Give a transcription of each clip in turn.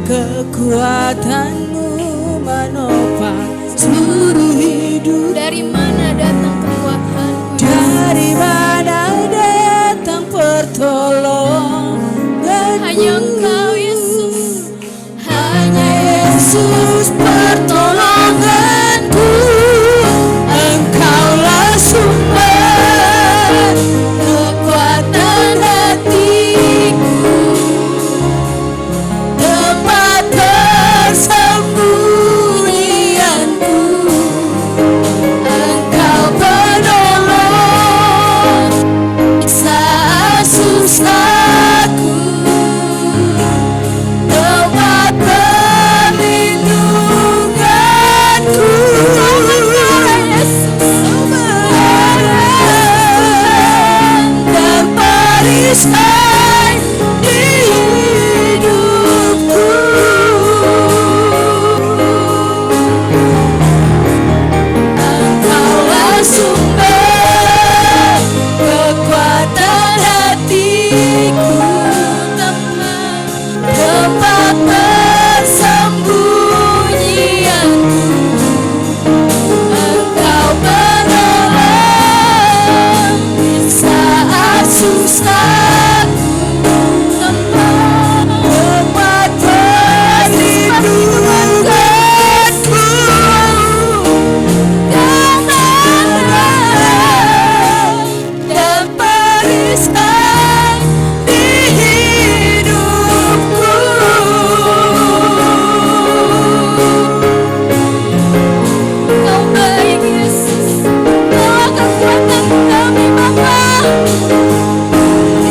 Kekuatan-Mu menopang seluruh hidup. Dari mana datang kekuatan-Mu? Dari mana datang pertolongan? Hanya Engkau Yesus. Hanya Yesus pertolonganku. Engkaulah sumber kekuatan hatiku, tempat persembunyianku. Engkau penolong saat susahku, tempat perlindunganku. Dan perisai di hidupku. Engkaulah sumber kekuatan hatiku, tempat persembunyianku. Engkau penolong saat susahku, tempat perlindunganku. Dan perisai di hidupku. Kau baik Yesus, Kau kekuatan kami Bapa. Di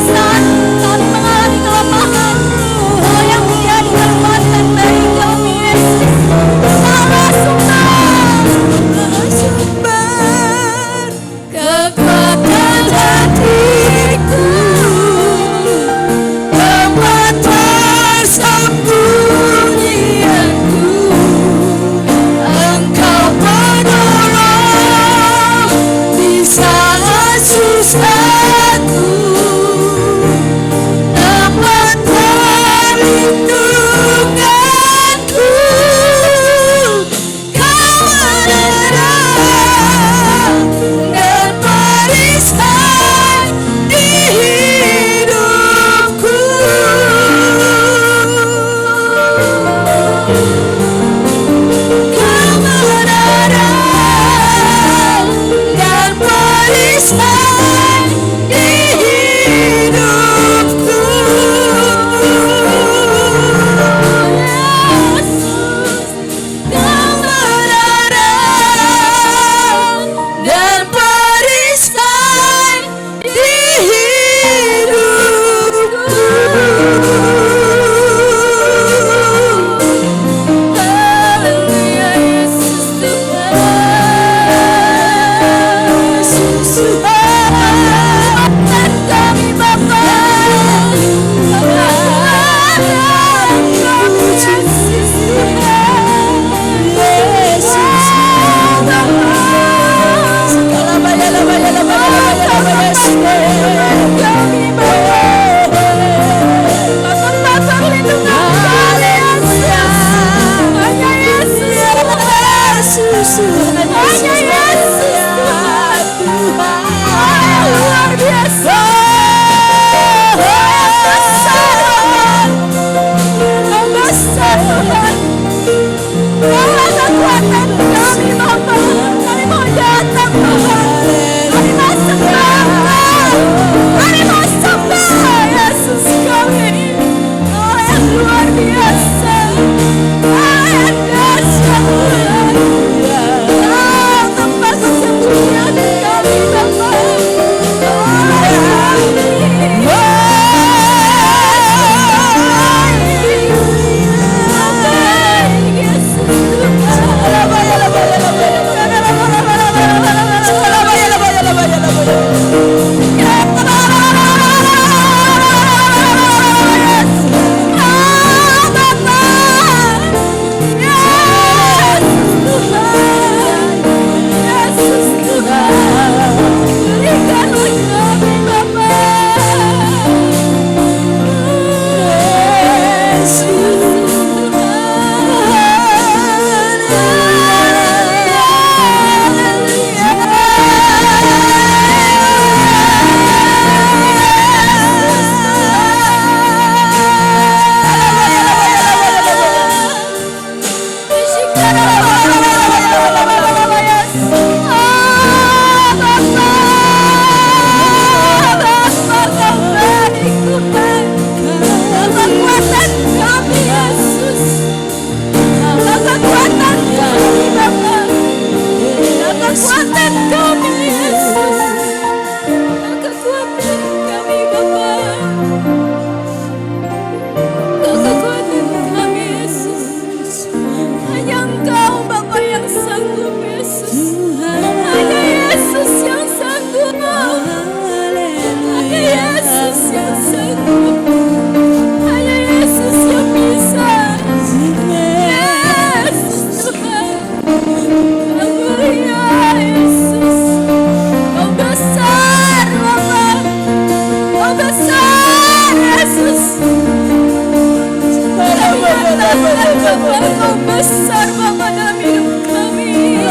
Tuhan, Kau besar Bapa dalam hidup kami.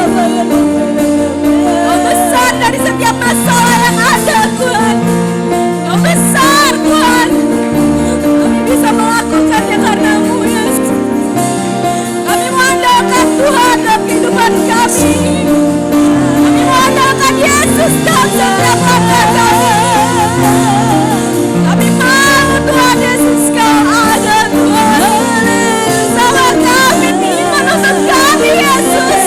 Kau besar dari setiap masalah yang ada Tuhan. Kau besar Tuhan. Kami bisa melakukannya karena-Mu Yesus. Kami mengandalkan Tuhan dalam kehidupan kami. Kami mengandalkan Yesus dalam setiap langkah kami. Kami mau Tuhan Yesus Kau ada Tuhan. Bersama kami, menuntut kami Yesus.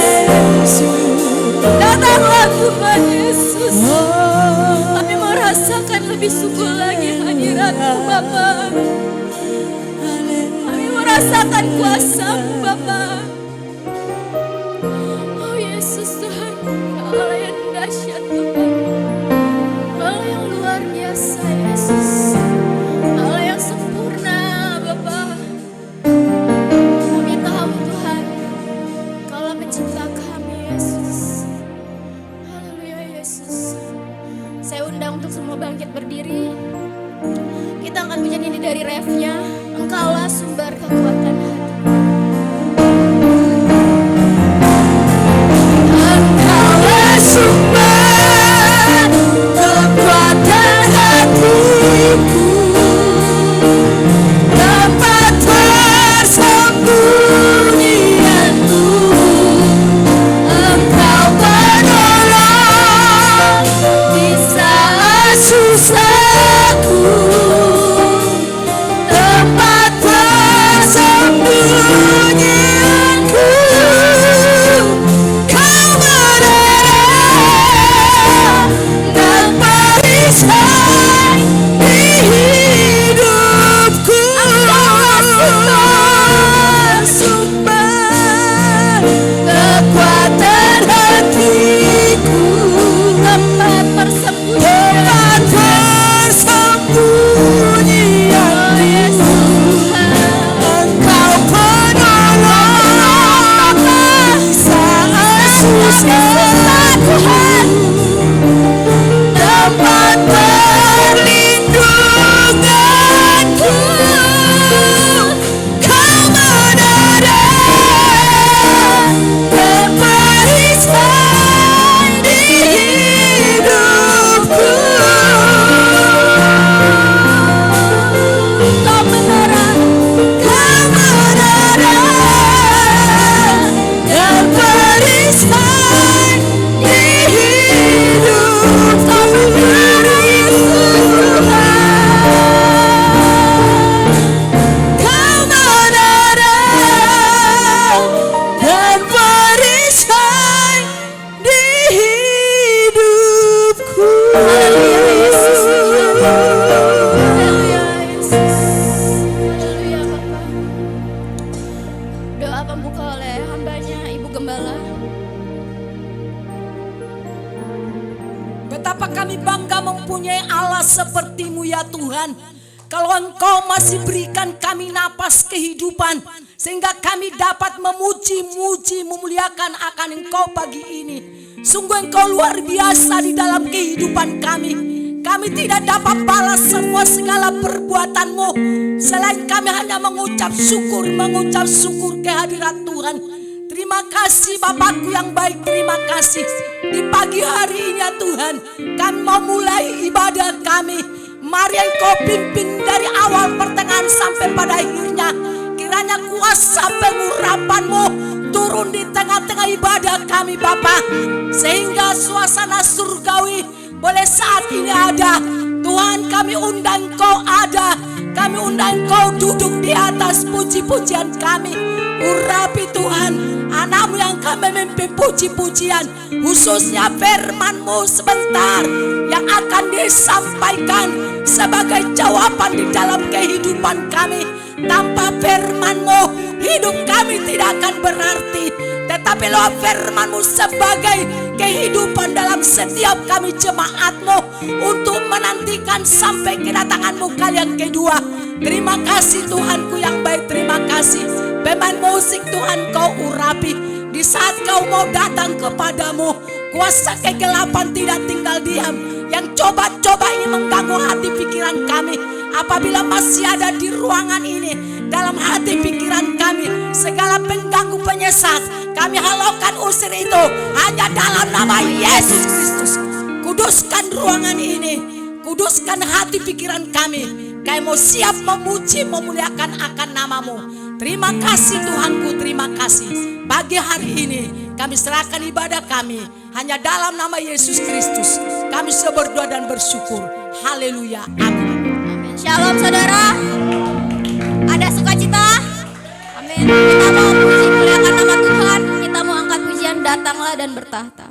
Datanglah Tuhan Yesus. Kami merasakan lebih sungguh lagi hadirat-Mu Bapa. Kami merasakan kuasa-Mu Bapa. Oh Yesus Tuhan, Kau Allah yang dahsyat Tuhan. Allah yang luar biasa Yesus. Allah yang sempurna Bapa. Kami tahu Tuhan, Kaulah pencipta kami Yesus. Haleluya Yesus. Saya undang untuk semua bangkit berdiri. Kita akan menyanyi dari refnya, Engkaulah sumber kekuatan hati. Engkaulah sumber kekuatan hatiku, tempat persembunyianku. Engkau penolong di saat susahku, tempat persembunyianku. Kau menerang dan perisai di hidupku. Sumber kekuatan hatiku, tempat persembunyianku. Engkau penolong saat susah, Tuhan, tempat perlindunganku. Kau menerang dan perisai di hidupku. Kau menerang dan perisai di hidup. Kau menerang Yesus Tuhan. Kau menerang dan perisai di hidupku. Haleluya Yesus. Haleluya Yesus. Haleluya Bapa. Doa pembuka oleh hambanya Ibu Gembala. Betapa kami bangga mempunyai Allah seperti-Mu ya Tuhan. Kalau Engkau masih berikan kami napas kehidupan, sehingga kami dapat memuji-muji, memuliakan akan Engkau pagi ini. Sungguh Engkau luar biasa di dalam kehidupan kami. Kami tidak dapat balas semua segala perbuatan-Mu, selain kami hanya mengucap syukur kehadirat Tuhan. Terima kasih Bapakku yang baik, terima kasih. Di pagi hari ini ya Tuhan, kami mau mulai ibadah kami. Mari Engkau pimpin dari awal pertengahan sampai pada akhirnya. Kiranya kuasa pengurapan-Mu turun di tengah-tengah ibadah kami Bapa, sehingga suasana surgawi boleh saat ini ada. Tuhan, kami undang Kau ada. Kami undang Kau duduk di atas puji-pujian kami. Urapi Tuhan anak-Mu yang kami memimpin puji-pujian, khususnya firman-Mu sebentar yang akan disampaikan sebagai jawaban di dalam kehidupan kami. Tanpa firman-Mu hidup kami tidak akan berarti, tetapi lewat firman-Mu sebagai kehidupan dalam setiap kami jemaat-Mu untuk menantikan sampai kedatangan-Mu kali yang kedua. Terima kasih Tuhanku yang baik, terima kasih. Pemain musik Tuhan Kau urapi. Di saat Kau mau datang kepadamu, kuasa kegelapan tidak tinggal diam, yang coba-coba ingin mengganggu hati pikiran kami. Apabila masih ada di ruangan ini, dalam hati pikiran kami, segala pengganggu penyesat, kami halaukan, usir itu hanya dalam nama Yesus Kristus. Kuduskan ruangan ini, kuduskan hati pikiran kami. Kami mau siap memuji, memuliakan akan namamu. Terima kasih Tuhanku, terima kasih. Pagi hari ini kami serahkan ibadah kami hanya dalam nama Yesus Kristus. Kami sudah berdoa dan bersyukur. Haleluya, amin. Shalom saudara. Ada sukacita? Amin. Kita mau puji muliakan nama Tuhan. Kita mau angkat pujian, datanglah dan bertahta.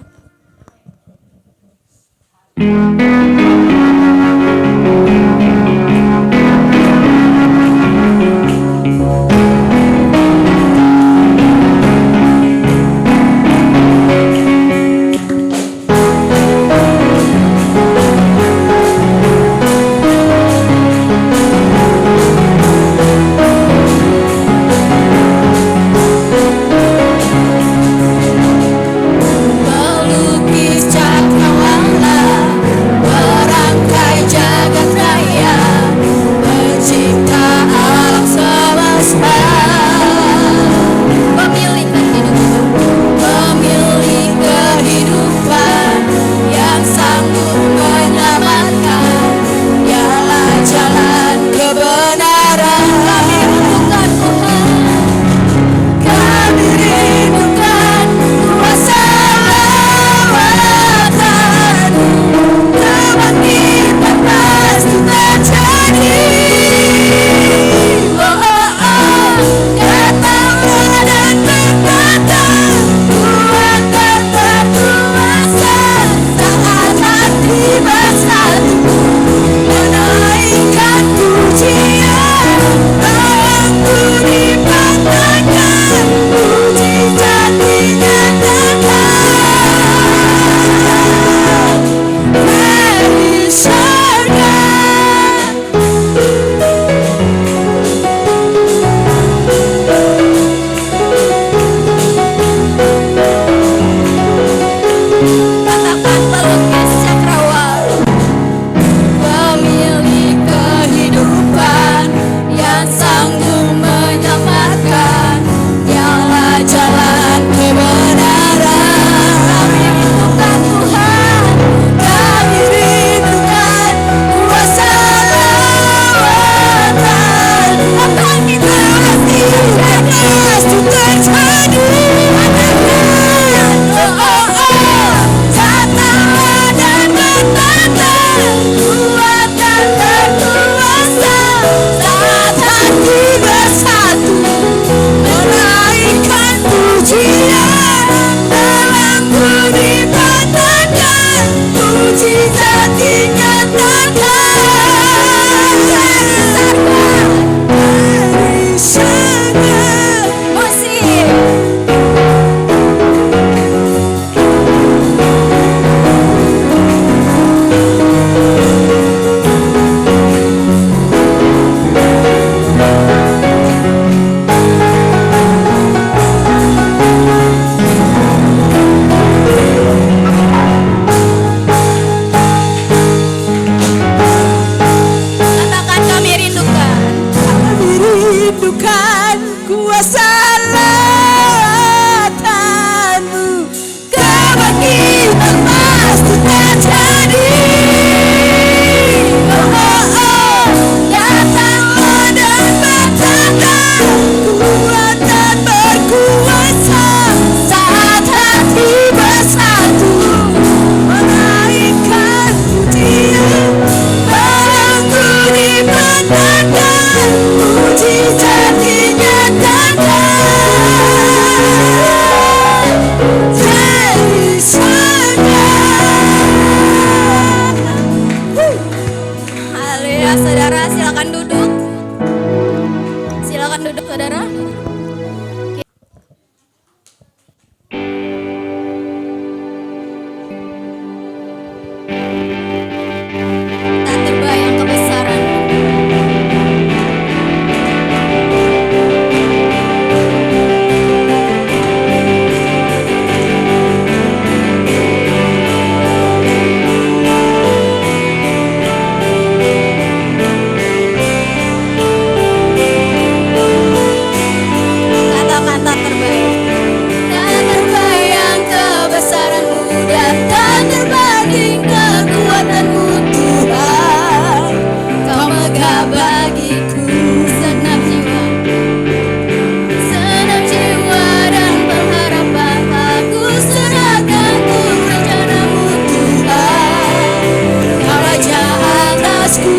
atasku.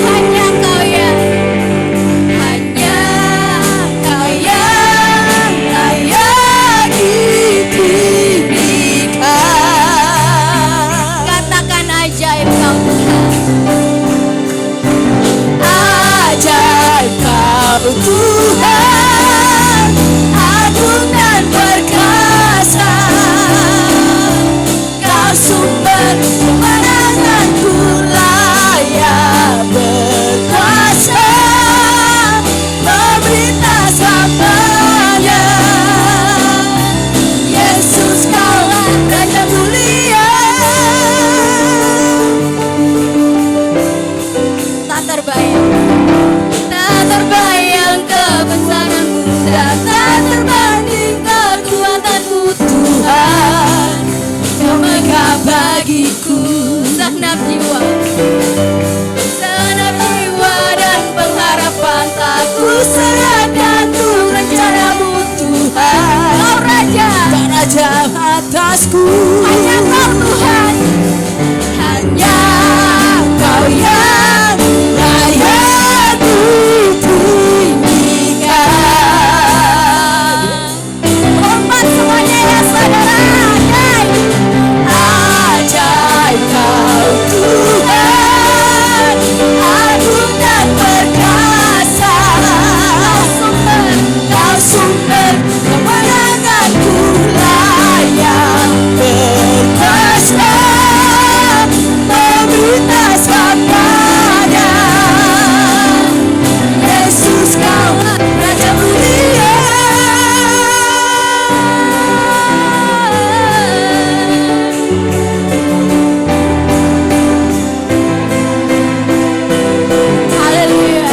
Hanya Kau ya, Hanya Kau yang layak ditinggikan. katakan ajaib Kau Tuhan. Ajaib Kau Tuhan, agung dan perkasa. Kau sumber kemenanganku, layak berkuasa, memerintah selamanya. Yesus Kaulah Raja mulia. Tak terbayang kebesaran-Mu dan Tak terbanding kekuatanmu Tuhan, Kau megah bagiku segenap jiwa. segenap jiwa dan pengharapan. Tak ku serahkan untuk rencana-Mu Tuhan. Kau Raja, Kau Raja atasku. hanya Kau Tuhan. Hanya Kau yang layak ditinggikan. Hormat semuanya ya saudara. Ajaib Kau Tuhan, agung dan perkasa. Kau sumber kemenanganku, layak berkuasa, memerintah selamanya. Yesus Kau Raja mulia. Haleluya.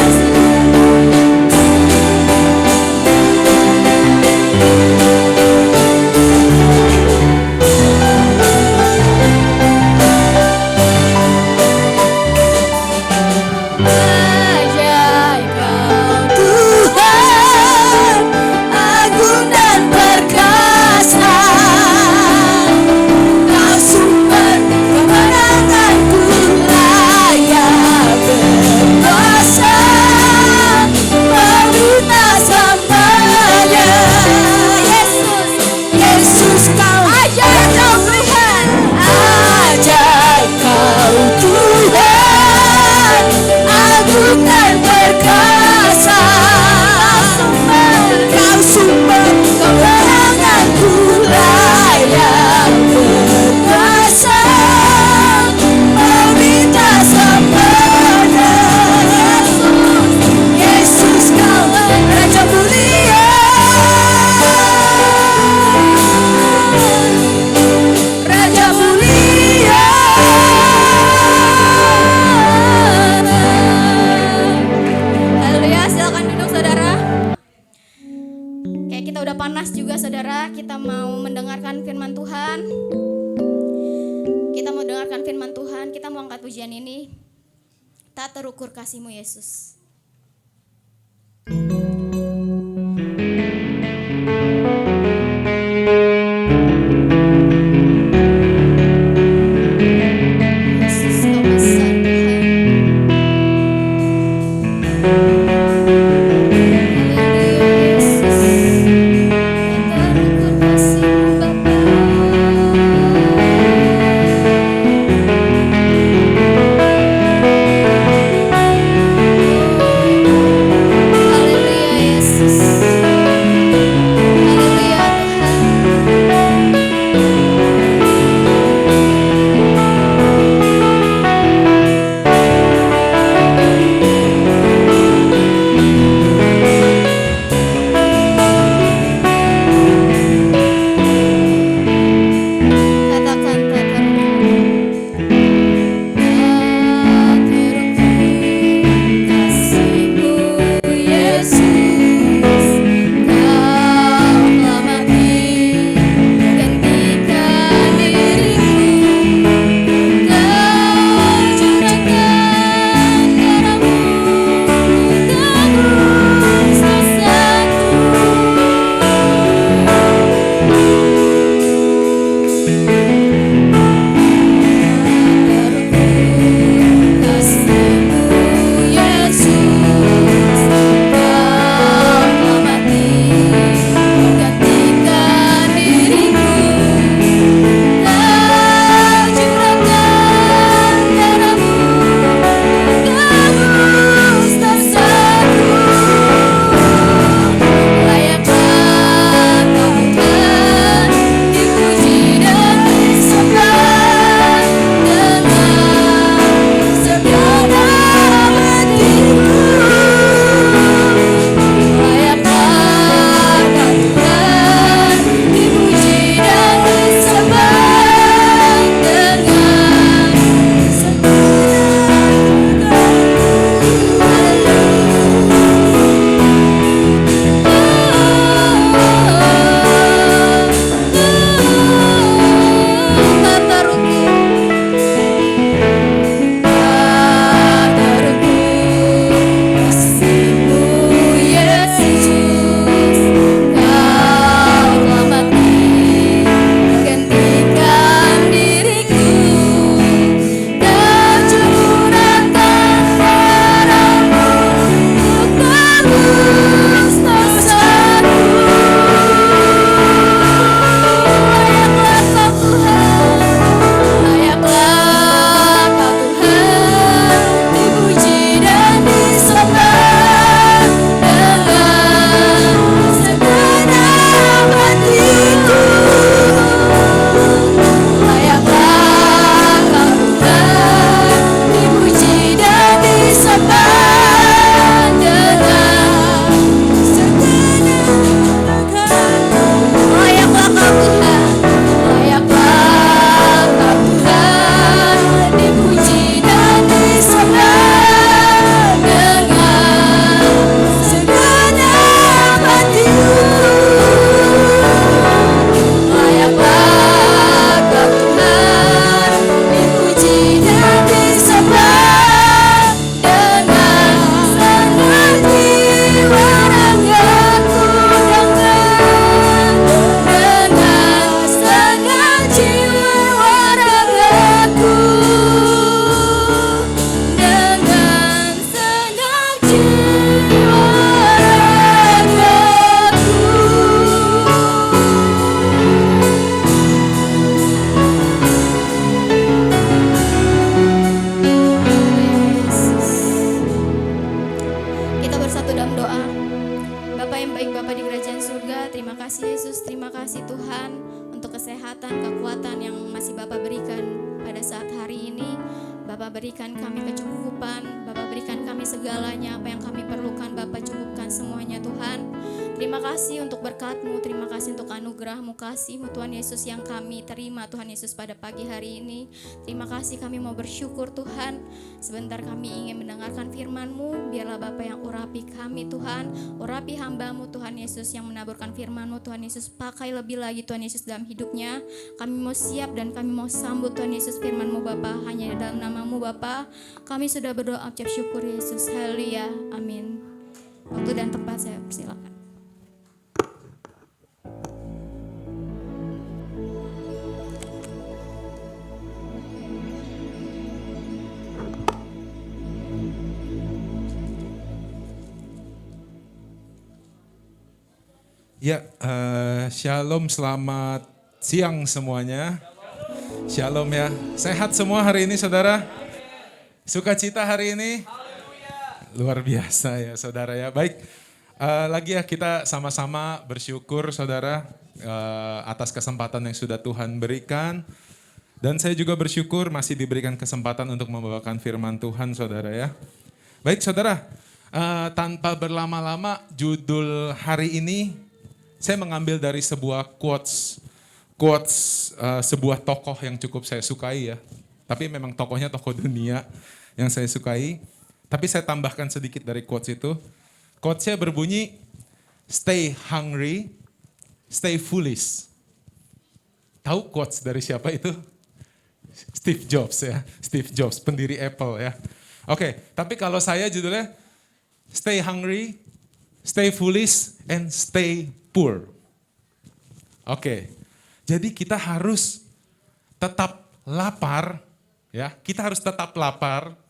Ajaib Kau Tuhan, agung dan perkasa. Kau sumber kemenanganku, layak berkuasa, memerintah selamanya. Yesus Kau ajaib Kau Tuhan, ajaib Kau Tuhan, agung dan perkasa. Kau sumber kemenanganku, layak berkuasa, memerintah selamanya. Yesus Kau Raja mulia. Raja mulia. Haleluya, silakan duduk saudara. Kayak kita udah panas juga saudara, kita mau mendengarkan firman Tuhan. Kita mau dengarkan firman Tuhan, kita mau angkat pujian ini. Tak terukur kasih-Mu Yesus. Yesus Kau besar Tuhan. Haleluya Yesus. Tak terukur kasih-Mu Bapa. Oh Terima kasih Yesus, terima kasih Tuhan untuk kesehatan, kekuatan yang masih Bapak berikan pada saat hari ini. Bapak berikan kami kecukupan, Bapak berikan kami segalanya, apa yang kami perlukan, Bapak cukupkan semuanya Tuhan. Terima kasih untuk berkat-Mu, terima kasih untuk anugerah-Mu, kasih-Mu Tuhan Yesus yang kami terima Tuhan Yesus pada pagi hari ini. Terima kasih, kami mau bersyukur Tuhan. Sebentar kami ingin mendengarkan firman-Mu, biarlah Bapak yang urapi kami Tuhan, urapi hamba-Mu Tuhan Yesus yang menaburkan firman-Mu Tuhan Yesus, pakai lebih lagi Tuhan Yesus dalam hidupnya. Kami mau siap dan kami mau sambut Tuhan Yesus firman-Mu Bapa, hanya dalam nama-Mu Bapa. Kami sudah berdoa ucap syukur Yesus, haleluya, amin. Waktu dan tempat saya persilakan. Ya, shalom, selamat siang semuanya. Shalom ya, sehat semua hari ini saudara? Sukacita hari ini? Luar biasa ya saudara ya. Baik, lagi ya kita sama-sama bersyukur saudara atas kesempatan yang sudah Tuhan berikan. Dan saya juga bersyukur masih diberikan kesempatan untuk membawakan firman Tuhan saudara ya. Baik saudara, tanpa berlama-lama judul hari ini saya mengambil dari sebuah quotes sebuah tokoh yang cukup saya sukai ya. Tapi memang tokohnya tokoh dunia yang saya sukai. Tapi saya tambahkan sedikit dari quotes itu. Quotesnya berbunyi, stay hungry, stay foolish. Tahu quotes dari siapa itu? Steve Jobs ya. Steve Jobs, pendiri Apple ya. Oke, tapi kalau saya judulnya, stay hungry, stay foolish, and stay poor. Oke, jadi kita harus tetap lapar, ya. Kita harus tetap lapar.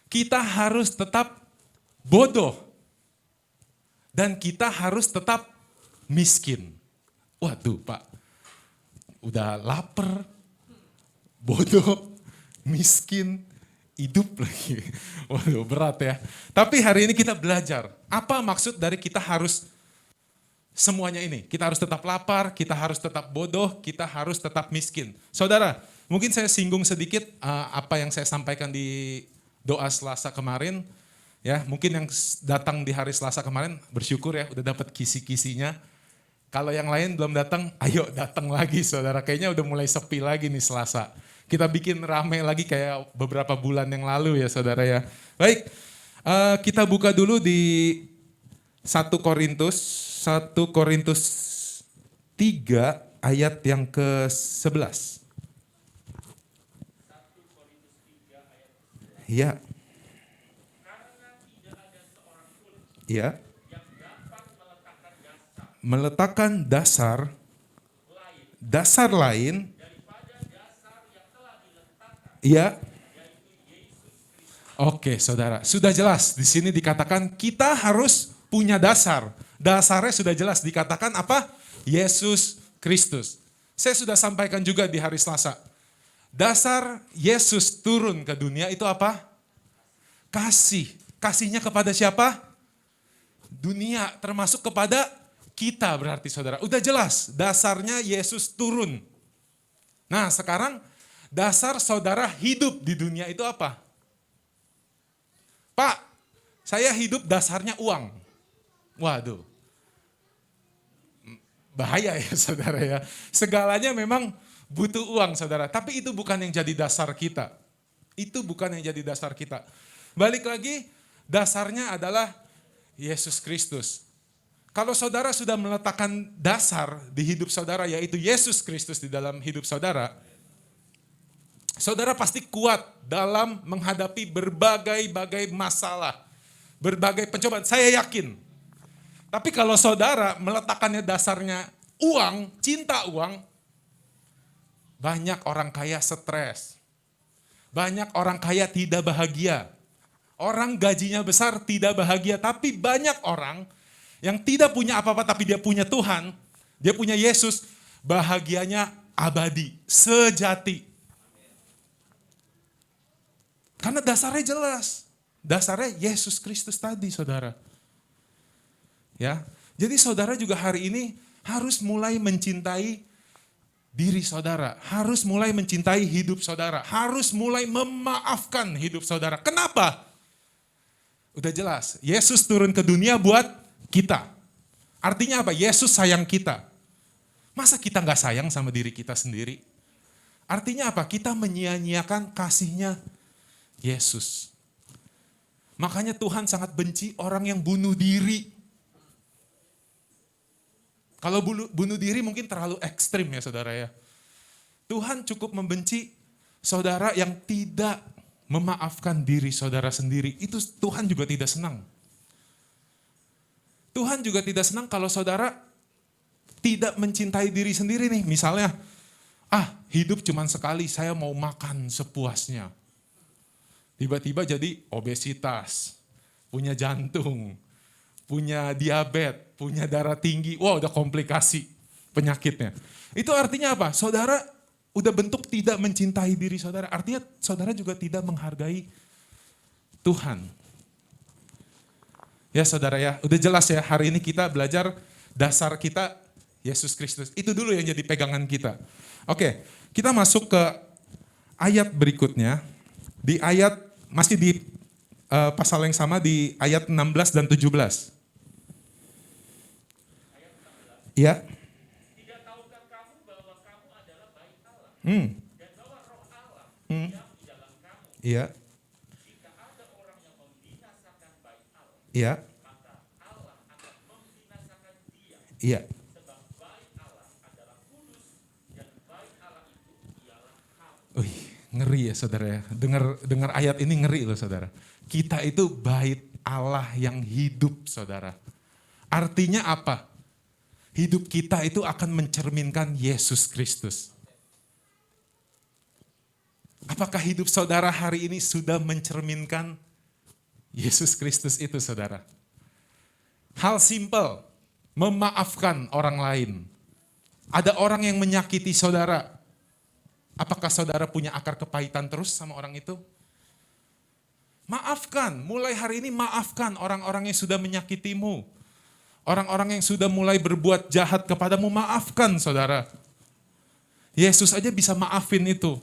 Kita harus tetap bodoh. Dan kita harus tetap miskin. Waduh Pak, udah lapar, bodoh, miskin, hidup lagi. Waduh berat ya. Tapi hari ini kita belajar, apa maksud dari kita harus semuanya ini. Kita harus tetap lapar, kita harus tetap bodoh, kita harus tetap miskin. Saudara, mungkin saya singgung sedikit apa yang saya sampaikan di doa Selasa kemarin. Ya, mungkin yang datang di hari Selasa kemarin bersyukur ya udah dapat kisi-kisinya. Kalau yang lain belum datang, ayo datang lagi saudara. Kayaknya udah mulai sepi lagi nih Selasa. Kita bikin rame lagi kayak beberapa bulan yang lalu ya saudara ya. Baik, kita buka dulu di 1 Korintus 3 ayat yang ke-11. Ya. Ya. Meletakkan dasar lain. Ya. Oke, saudara, sudah jelas di sini dikatakan kita harus punya dasar. Dasarnya sudah jelas dikatakan apa? Yesus Kristus. Saya sudah sampaikan juga di hari Selasa. Dasar Yesus turun ke dunia itu apa? Kasih. Kasihnya kepada siapa? Dunia, termasuk kepada kita berarti saudara. Udah jelas, dasarnya Yesus turun. Nah sekarang dasar saudara hidup di dunia itu apa? Pak, saya hidup dasarnya uang. Waduh, bahaya ya saudara ya. Segalanya memang butuh uang saudara. Tapi itu bukan yang jadi dasar kita. Itu bukan yang jadi dasar kita. Balik lagi, dasarnya adalah Yesus Kristus. Kalau saudara sudah meletakkan dasar di hidup saudara, yaitu Yesus Kristus di dalam hidup saudara, saudara pasti kuat dalam menghadapi berbagai masalah, berbagai pencobaan. Saya yakin. Tapi kalau saudara meletakkannya dasarnya uang, cinta uang, banyak orang kaya stres. Banyak orang kaya tidak bahagia. Orang gajinya besar tidak bahagia, tapi banyak orang yang tidak punya apa-apa tapi dia punya Tuhan, dia punya Yesus, bahagianya abadi, sejati. Karena dasarnya jelas. Dasarnya Yesus Kristus tadi, saudara. Ya, Jadi saudara juga hari ini harus mulai mencintai diri saudara. Harus mulai mencintai hidup saudara. Harus mulai memaafkan hidup saudara. Kenapa? Udah jelas, Yesus turun ke dunia buat kita. Artinya apa? Yesus sayang kita. Masa kita gak sayang sama diri kita sendiri? Artinya apa? Kita menyia-nyiakan kasihnya Yesus. Makanya Tuhan sangat benci orang yang bunuh diri. Kalau bunuh diri mungkin terlalu ekstrim ya saudara ya. Tuhan cukup membenci saudara yang tidak memaafkan diri saudara sendiri. Itu Tuhan juga tidak senang. Tuhan juga tidak senang kalau saudara tidak mencintai diri sendiri nih. Misalnya, hidup cuma sekali, saya mau makan sepuasnya. Tiba-tiba jadi obesitas, punya jantung, punya diabetes, punya darah tinggi, wah udah komplikasi penyakitnya. Itu artinya apa? Saudara udah bentuk tidak mencintai diri saudara. Artinya saudara juga tidak menghargai Tuhan. Ya saudara ya, udah jelas ya hari ini kita belajar dasar kita Yesus Kristus. Itu dulu yang jadi pegangan kita. Oke, kita masuk ke ayat berikutnya. Di ayat, masih di pasal yang sama di ayat 16 dan 17. Iya. Tidak tahukah kamu bahwa kamu adalah bait Allah? Dan bahwa roh Allah diam di dalam kamu. Iya. Jika ada orang yang membinasakan bait Allah, iya, maka Allah akan membinasakan dia. Iya. Sebab bait Allah adalah kudus dan bait Allah itu ialah kamu. Ngeri ya saudara ya. Dengar ayat ini ngeri loh saudara. Kita itu bait Allah yang hidup saudara. Artinya apa? Hidup kita itu akan mencerminkan Yesus Kristus. Apakah hidup saudara hari ini sudah mencerminkan Yesus Kristus itu saudara? Hal simpel, memaafkan orang lain. Ada orang yang menyakiti saudara. Apakah saudara punya akar kepahitan terus sama orang itu? Maafkan, mulai hari ini maafkan orang-orang yang sudah menyakitimu. Orang-orang yang sudah mulai berbuat jahat kepadamu, maafkan saudara. Yesus aja bisa maafin itu.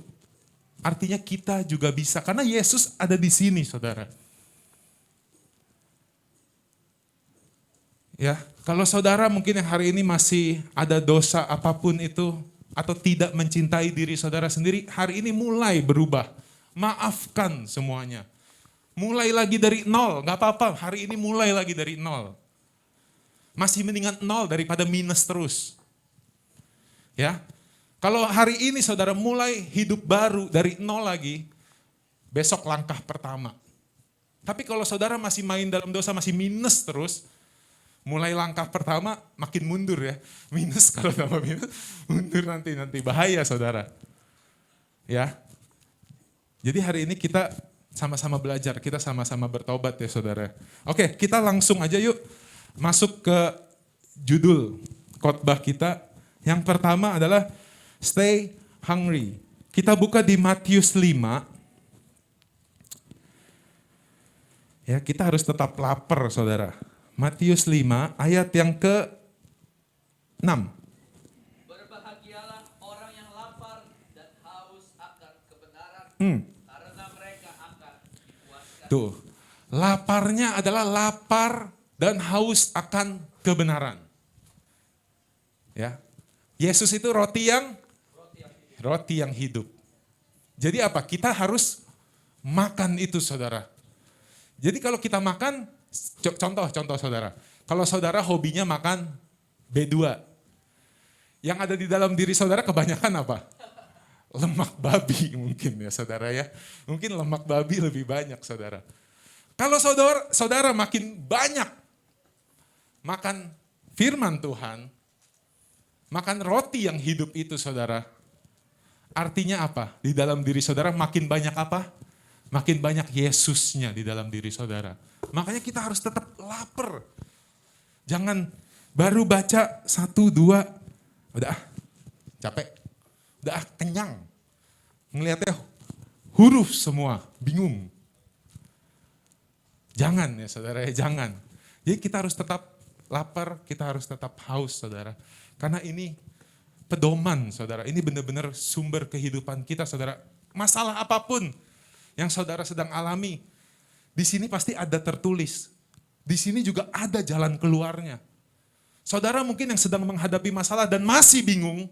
Artinya kita juga bisa, karena Yesus ada di sini saudara. Ya, kalau saudara mungkin yang hari ini masih ada dosa apapun itu, atau tidak mencintai diri saudara sendiri, hari ini mulai berubah. Maafkan semuanya. Mulai lagi dari nol, gak apa-apa, hari ini mulai lagi dari nol. Masih mendingan nol daripada minus terus. Ya, kalau hari ini saudara mulai hidup baru dari nol lagi, besok langkah pertama. Tapi kalau saudara masih main dalam dosa, masih minus terus, mulai langkah pertama makin mundur ya. Minus kalau tambah minus, mundur nanti bahaya saudara. Ya, jadi hari ini kita sama-sama belajar, kita sama-sama bertobat ya saudara. Oke, kita langsung aja yuk. Masuk ke judul khotbah kita. Yang pertama adalah Stay Hungry. Kita buka di Matius 5. Ya, kita harus tetap lapar, saudara. Matius 5 ayat yang ke-6. Berbahagialah orang yang lapar dan haus akan kebenaran, karena mereka akan dipuaskan. Tuh, laparnya adalah lapar dan haus akan kebenaran. Ya. Yesus itu roti yang hidup. Jadi apa? Kita harus makan itu saudara. Jadi kalau kita makan, contoh saudara. Kalau saudara hobinya makan B2. Yang ada di dalam diri saudara kebanyakan apa? Lemak babi mungkin ya saudara ya. Mungkin lemak babi lebih banyak saudara. Kalau saudara makin banyak makan firman Tuhan, makan roti yang hidup itu saudara, artinya apa? Di dalam diri saudara makin banyak apa? Makin banyak Yesusnya di dalam diri saudara. Makanya kita harus tetap lapar. Jangan baru baca 1, 2, udah capek, udah kenyang. Ngeliatnya huruf semua, bingung. Jangan ya saudara ya, jangan. Jadi kita harus tetap lapar, kita harus tetap haus, saudara. Karena ini pedoman, saudara. Ini benar-benar sumber kehidupan kita, saudara. Masalah apapun yang saudara sedang alami, di sini pasti ada tertulis. Di sini juga ada jalan keluarnya. Saudara mungkin yang sedang menghadapi masalah dan masih bingung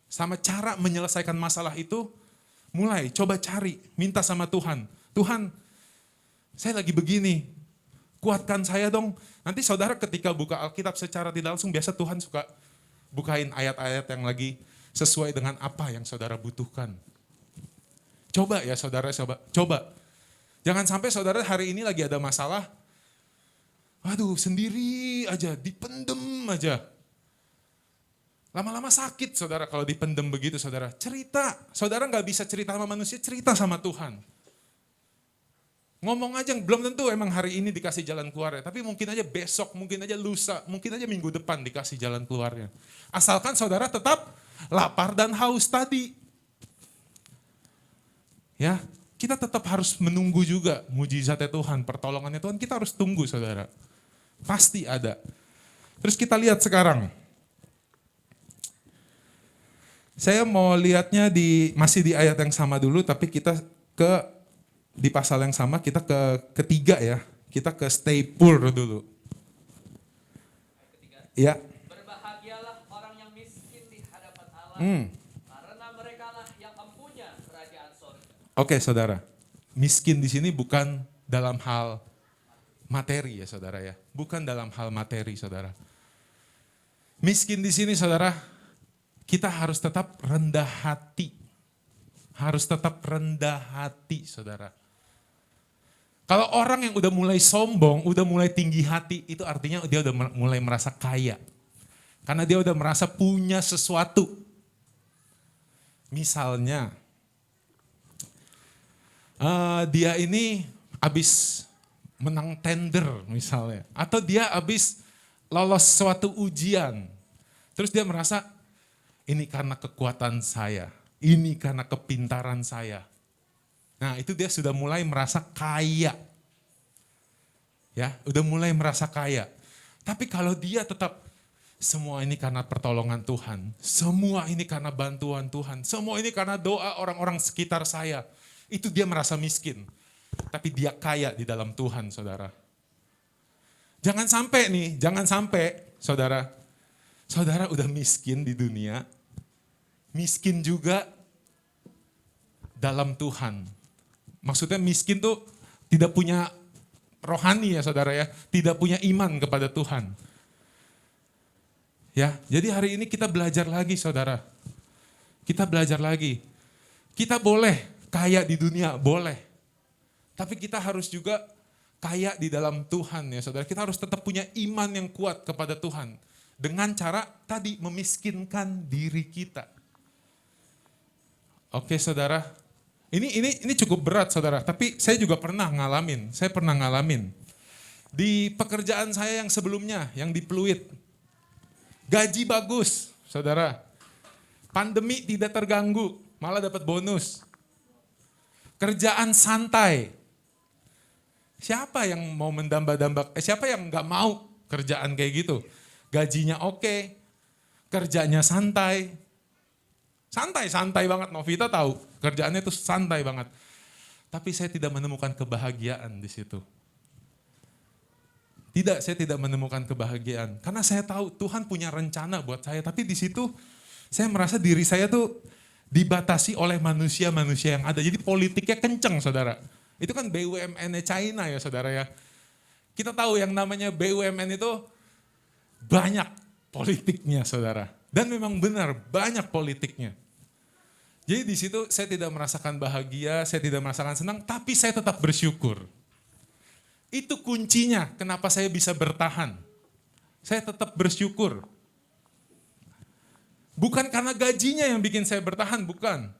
sama cara menyelesaikan masalah itu, mulai coba cari, minta sama Tuhan. Tuhan, saya lagi begini, kuatkan saya dong. Nanti saudara ketika buka Alkitab secara tidak langsung, biasa Tuhan suka bukain ayat-ayat yang lagi sesuai dengan apa yang saudara butuhkan. Coba ya saudara, coba. Jangan sampai saudara hari ini lagi ada masalah, aduh sendiri aja, dipendem aja. Lama-lama sakit saudara kalau dipendem begitu saudara. Cerita, saudara gak bisa cerita sama manusia, cerita sama Tuhan. Ngomong aja, belum tentu emang hari ini dikasih jalan keluarnya. Tapi mungkin aja besok, mungkin aja lusa, mungkin aja minggu depan dikasih jalan keluarnya. Asalkan saudara tetap lapar dan haus tadi. Ya, kita tetap harus menunggu juga mujizatnya Tuhan, pertolongannya Tuhan. Kita harus tunggu saudara. Pasti ada. Terus kita lihat sekarang. Saya mau lihatnya masih di ayat yang sama dulu, tapi kita di pasal yang sama, kita ke ketiga ya. Kita ke stay poor dulu. Ya. Berbahagialah orang yang miskin di hadapan Allah, karena merekalah yang mempunyai kerajaan sorga. Oke saudara, miskin di sini bukan dalam hal materi ya saudara ya. Bukan dalam hal materi saudara. Miskin di sini saudara, kita harus tetap rendah hati. Harus tetap rendah hati saudara. Kalau orang yang udah mulai sombong, udah mulai tinggi hati, itu artinya dia udah mulai merasa kaya. Karena dia udah merasa punya sesuatu. Misalnya, dia ini habis menang tender misalnya. Atau dia habis lolos suatu ujian. Terus dia merasa, ini karena kekuatan saya. Ini karena kepintaran saya. Nah itu dia sudah mulai merasa kaya. Ya, udah mulai merasa kaya. Tapi kalau dia tetap, semua ini karena pertolongan Tuhan. Semua ini karena bantuan Tuhan. Semua ini karena doa orang-orang sekitar saya. Itu dia merasa miskin. Tapi dia kaya di dalam Tuhan, saudara. Jangan sampai saudara. Saudara udah miskin di dunia. Miskin juga dalam Tuhan. Maksudnya miskin tuh tidak punya rohani ya saudara ya. Tidak punya iman kepada Tuhan. Ya, jadi hari ini kita belajar lagi saudara. Kita belajar lagi. Kita boleh kaya di dunia, boleh. Tapi kita harus juga kaya di dalam Tuhan ya saudara. Kita harus tetap punya iman yang kuat kepada Tuhan. Dengan cara tadi memiskinkan diri kita. Oke saudara. Ini cukup berat saudara, tapi saya juga pernah ngalamin. Di pekerjaan saya yang sebelumnya, yang di Pluit. Gaji bagus, saudara. Pandemi tidak terganggu, malah dapat bonus. Kerjaan santai. Siapa yang mau siapa yang gak mau kerjaan kayak gitu? Gajinya oke, kerjanya santai. Santai banget, Novita tahu kerjaannya itu santai banget. Tapi saya tidak menemukan kebahagiaan di situ. Saya tidak menemukan kebahagiaan. Karena saya tahu Tuhan punya rencana buat saya. Tapi di situ saya merasa diri saya tuh dibatasi oleh manusia-manusia yang ada. Jadi politiknya kenceng saudara. Itu kan BUMN-nya China ya saudara ya. Kita tahu yang namanya BUMN itu banyak politiknya saudara. Dan memang benar banyak politiknya. Jadi di situ saya tidak merasakan bahagia, saya tidak merasakan senang, tapi saya tetap bersyukur. Itu kuncinya kenapa saya bisa bertahan. Saya tetap bersyukur. Bukan karena gajinya yang bikin saya bertahan, bukan.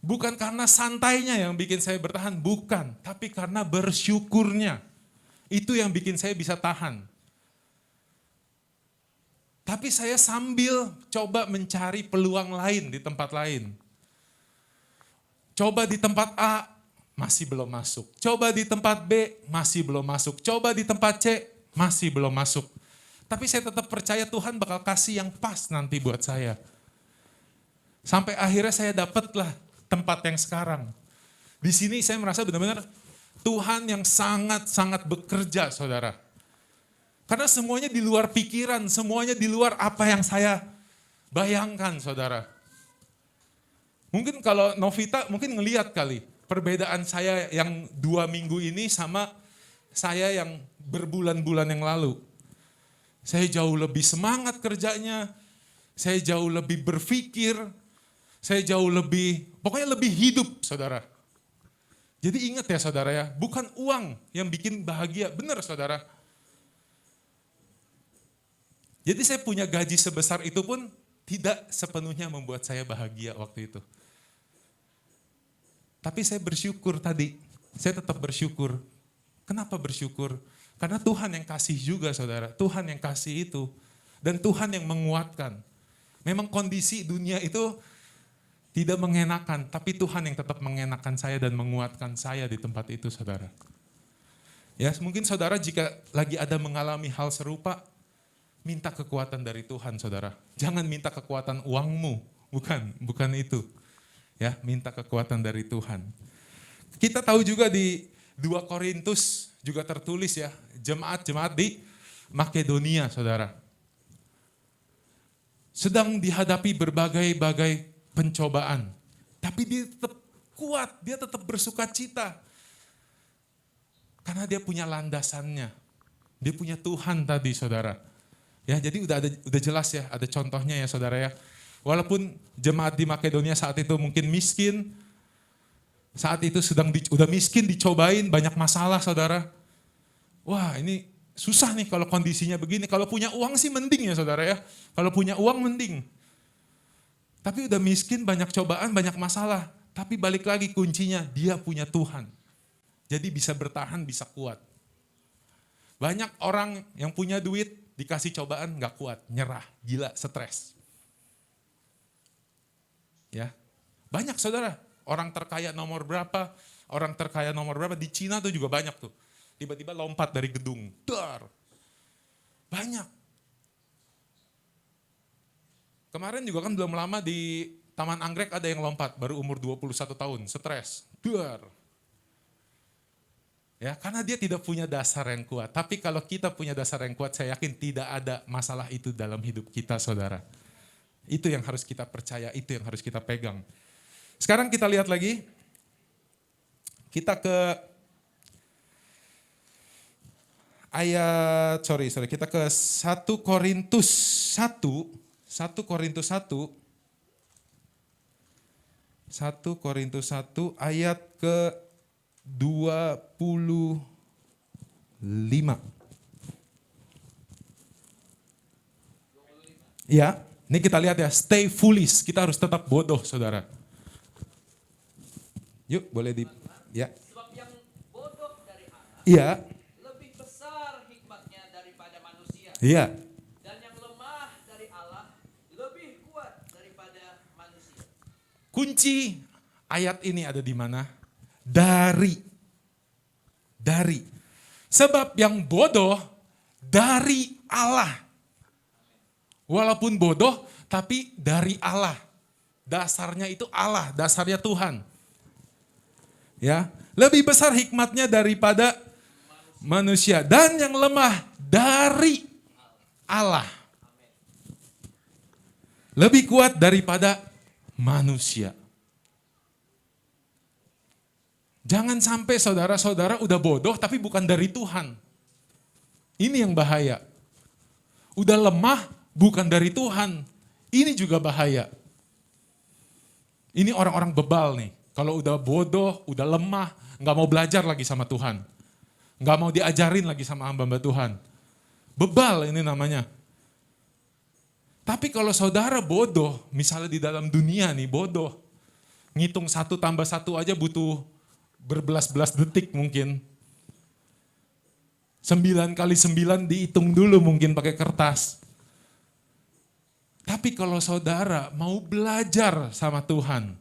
Bukan karena santainya yang bikin saya bertahan, bukan. Tapi karena bersyukurnya. Itu yang bikin saya bisa tahan. Tapi saya sambil coba mencari peluang lain di tempat lain. Coba di tempat A, masih belum masuk. Coba di tempat B, masih belum masuk. Coba di tempat C, masih belum masuk. Tapi saya tetap percaya Tuhan bakal kasih yang pas nanti buat saya. Sampai akhirnya saya dapatlah tempat yang sekarang. Di sini saya merasa benar-benar Tuhan yang sangat-sangat bekerja, saudara. Karena semuanya di luar pikiran, semuanya di luar apa yang saya bayangkan, saudara. Mungkin kalau Novita mungkin ngelihat kali perbedaan saya yang 2 minggu ini sama saya yang berbulan-bulan yang lalu. Saya jauh lebih semangat kerjanya, saya jauh lebih berpikir, saya jauh lebih, pokoknya lebih hidup, saudara. Jadi ingat ya saudara ya, bukan uang yang bikin bahagia, benar saudara. Jadi saya punya gaji sebesar itu pun tidak sepenuhnya membuat saya bahagia waktu itu. Tapi saya bersyukur tadi, saya tetap bersyukur. Kenapa bersyukur? Karena Tuhan yang kasih juga saudara, Tuhan yang kasih itu. Dan Tuhan yang menguatkan. Memang kondisi dunia itu tidak mengenakan, tapi Tuhan yang tetap mengenakan saya dan menguatkan saya di tempat itu saudara. Ya mungkin saudara jika lagi ada mengalami hal serupa, minta kekuatan dari Tuhan saudara. Jangan minta kekuatan uangmu, bukan itu. Ya, minta kekuatan dari Tuhan. Kita tahu juga di 2 Korintus juga tertulis ya, jemaat-jemaat di Makedonia saudara. Sedang dihadapi berbagai-bagai pencobaan. Tapi dia tetap kuat, dia tetap bersuka cita. Karena dia punya landasannya. Dia punya Tuhan tadi saudara. Ya, jadi udah jelas ya, ada contohnya ya saudara ya. Walaupun jemaat di Makedonia saat itu mungkin miskin, saat itu udah miskin, dicobain, banyak masalah saudara. Wah ini susah nih kalau kondisinya begini. Kalau punya uang sih mending ya saudara ya. Kalau punya uang mending. Tapi udah miskin, banyak cobaan, banyak masalah. Tapi balik lagi kuncinya, dia punya Tuhan. Jadi bisa bertahan, bisa kuat. Banyak orang yang punya duit, dikasih cobaan gak kuat, nyerah, gila, stres. Ya, banyak saudara, orang terkaya nomor berapa, di Cina tuh juga banyak tuh. Tiba-tiba lompat dari gedung, dar. Banyak. Kemarin juga kan belum lama di Taman Anggrek ada yang lompat, baru umur 21 tahun, stres, dar. Ya, karena dia tidak punya dasar yang kuat. Tapi kalau kita punya dasar yang kuat, saya yakin tidak ada masalah itu dalam hidup kita, saudara. Itu yang harus kita percaya, itu yang harus kita pegang. Sekarang kita lihat lagi. Kita ke kita ke 1 Korintus 1 ayat ke 25. Ya, ini kita lihat ya, stay foolish, kita harus tetap bodoh saudara. Yuk boleh ya. Sebab yang bodoh dari Allah Iya. lebih besar hikmatnya daripada manusia. Iya. Dan yang lemah dari Allah lebih kuat daripada manusia. Kunci ayat ini ada di mana? Dari. Sebab yang bodoh dari Allah. Walaupun bodoh, tapi dari Allah. Dasarnya itu Allah, dasarnya Tuhan. Ya, lebih besar hikmatnya daripada manusia. Dan yang lemah dari Allah. Lebih kuat daripada manusia. Jangan sampai saudara-saudara udah bodoh tapi bukan dari Tuhan. Ini yang bahaya. Udah lemah bukan dari Tuhan. Ini juga bahaya. Ini orang-orang bebal nih. Kalau udah bodoh, udah lemah, gak mau belajar lagi sama Tuhan. Gak mau diajarin lagi sama hamba-hamba Tuhan. Bebal ini namanya. Tapi kalau saudara bodoh, misalnya di dalam dunia nih bodoh. Ngitung 1 tambah 1 aja butuh berbelas-belas detik mungkin. 9 kali 9 dihitung dulu mungkin pakai kertas. Tapi kalau saudara mau belajar sama Tuhan,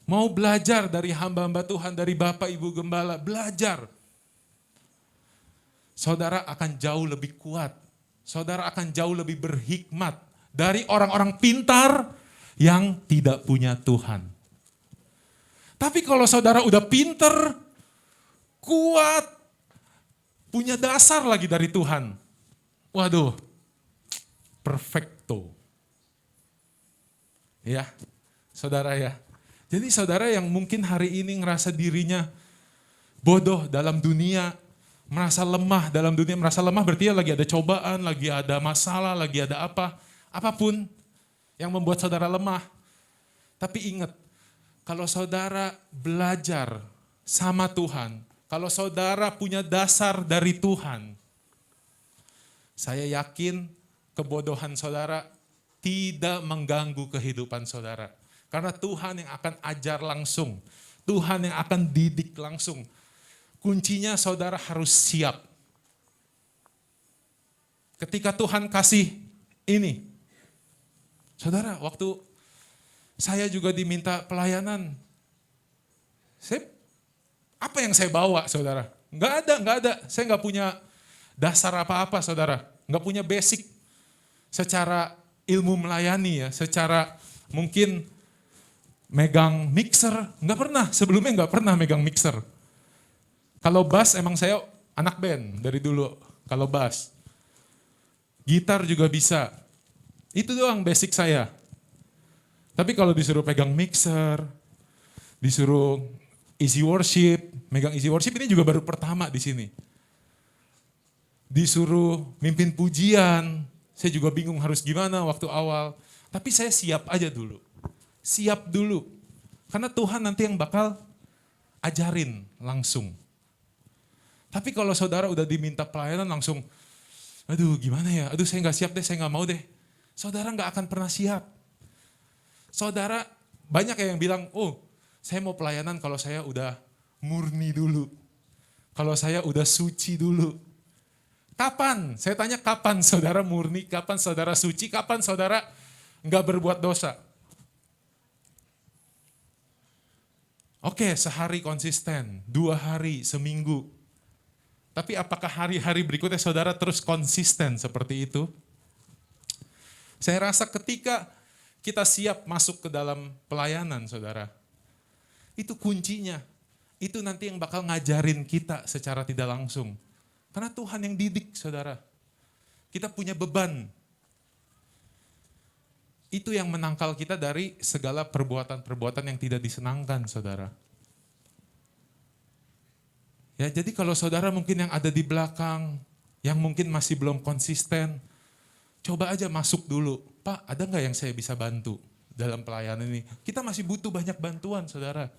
mau belajar dari hamba-hamba Tuhan, dari Bapak Ibu Gembala, belajar. saudara akan jauh lebih kuat. Saudara akan jauh lebih berhikmat dari orang-orang pintar yang tidak punya Tuhan. Tapi kalau saudara udah pintar, kuat, punya dasar lagi dari Tuhan. Waduh, perfecto. Ya, saudara ya. Jadi saudara yang mungkin hari ini ngerasa dirinya bodoh dalam dunia, merasa lemah dalam dunia, merasa lemah berarti ya lagi ada cobaan, lagi ada masalah, lagi ada apa, apapun yang membuat saudara lemah. Tapi ingat, kalau saudara belajar sama Tuhan, kalau saudara punya dasar dari Tuhan, saya yakin kebodohan saudara tidak mengganggu kehidupan saudara. Karena Tuhan yang akan ajar langsung, Tuhan yang akan didik langsung. Kuncinya saudara harus siap. Ketika Tuhan kasih ini, saudara, waktu saya juga diminta pelayanan, apa yang saya bawa, saudara? Enggak ada. Saya enggak punya dasar apa-apa, saudara. Enggak punya basic secara ilmu melayani ya, secara mungkin megang mixer, sebelumnya enggak pernah megang mixer. Kalau bass emang saya anak band dari dulu, kalau bass. Gitar juga bisa. Itu doang basic saya. Tapi kalau disuruh pegang mixer, disuruh isi worship, megang isi worship ini juga baru pertama di sini. Disuruh mimpin pujian, saya juga bingung harus gimana waktu awal. Tapi saya siap aja dulu. Siap dulu. Karena Tuhan nanti yang bakal ajarin langsung. Tapi kalau saudara udah diminta pelayanan langsung, aduh gimana ya, aduh saya gak siap deh, saya gak mau deh. Saudara gak akan pernah siap. Saudara banyak yang bilang, oh saya mau pelayanan kalau saya udah murni dulu. Kalau saya udah suci dulu. Kapan? Saya tanya kapan saudara murni, kapan saudara suci, kapan saudara gak berbuat dosa. Oke, sehari konsisten, 2 hari, seminggu. Tapi apakah hari-hari berikutnya saudara terus konsisten seperti itu? Saya rasa ketika kita siap masuk ke dalam pelayanan saudara, itu kuncinya. Itu nanti yang bakal ngajarin kita secara tidak langsung. Karena Tuhan yang didik saudara. Kita punya beban. Itu yang menangkal kita dari segala perbuatan-perbuatan yang tidak disenangkan saudara. Ya, jadi kalau saudara mungkin yang ada di belakang, yang mungkin masih belum konsisten, coba aja masuk dulu. Pak, ada nggak yang saya bisa bantu dalam pelayanan ini? Kita masih butuh banyak bantuan, saudara.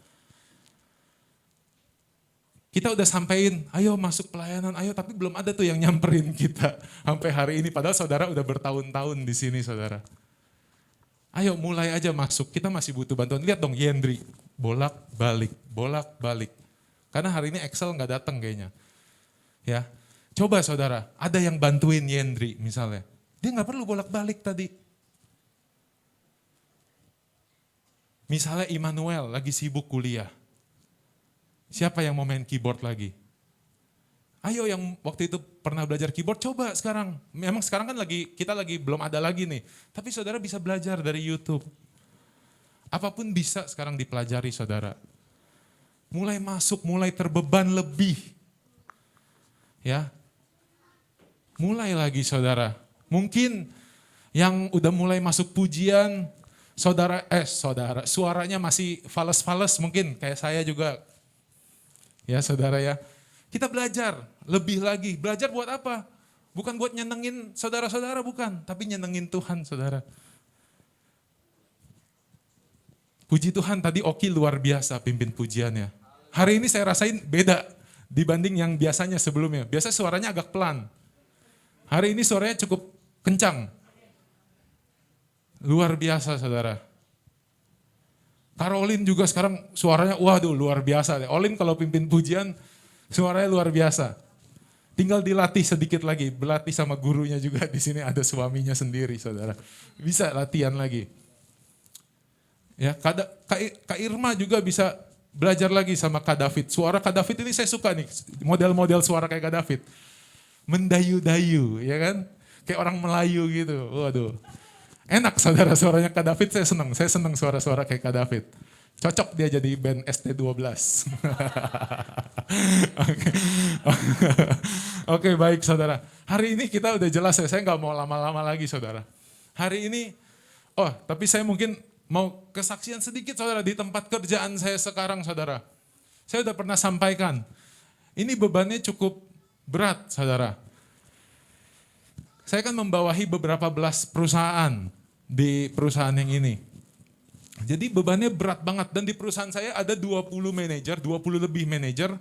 Kita udah sampein, ayo masuk pelayanan, ayo, tapi belum ada tuh yang nyamperin kita sampai hari ini. Padahal saudara udah bertahun-tahun di sini, saudara. Ayo mulai aja masuk, kita masih butuh bantuan. Lihat dong Yendri, bolak-balik. Karena hari ini Excel nggak datang kayaknya. Ya, coba saudara, ada yang bantuin Yendri misalnya. Dia nggak perlu bolak-balik tadi. Misalnya Immanuel lagi sibuk kuliah. Siapa yang mau main keyboard lagi? Ayo yang waktu itu pernah belajar keyboard, coba sekarang. Memang sekarang kan kita lagi belum ada lagi nih. Tapi saudara bisa belajar dari YouTube. Apapun bisa sekarang dipelajari saudara. Mulai masuk, mulai terbeban lebih. Ya. Mulai lagi saudara. Mungkin yang udah mulai masuk pujian, suaranya masih fales-fales mungkin kayak saya juga. Ya saudara ya. Kita belajar lebih lagi. Belajar buat apa? Bukan buat nyenengin saudara-saudara, bukan. Tapi nyenengin Tuhan saudara. Puji Tuhan tadi Oki luar biasa pimpin pujiannya. Hari ini saya rasain beda dibanding yang biasanya sebelumnya. Biasa suaranya agak pelan. Hari ini suaranya cukup kencang. Luar biasa saudara. Caroline juga sekarang suaranya waduh luar biasa. Olin kalau pimpin pujian suaranya luar biasa. Tinggal dilatih sedikit lagi. Berlatih sama gurunya juga. Di sini ada suaminya sendiri saudara. Bisa latihan lagi. Ya, Kak Irma juga bisa belajar lagi sama Kak David. Suara Kak David ini saya suka nih, model-model suara kayak Kak David. mendayu-dayu, ya kan? Kayak orang Melayu gitu. Waduh. Enak saudara suaranya Kak David, saya senang suara-suara kayak Kak David. Cocok dia jadi band ST12. Oke. Oke, baik saudara. Hari ini kita udah jelas ya, saya nggak mau lama-lama lagi saudara. Hari ini, tapi saya mungkin mau kesaksian sedikit saudara di tempat kerjaan saya sekarang saudara. Saya udah pernah sampaikan, ini bebannya cukup berat saudara. Saya kan membawahi beberapa belas perusahaan di perusahaan yang ini. Jadi bebannya berat banget dan di perusahaan saya ada 20 manajer, 20 lebih manajer.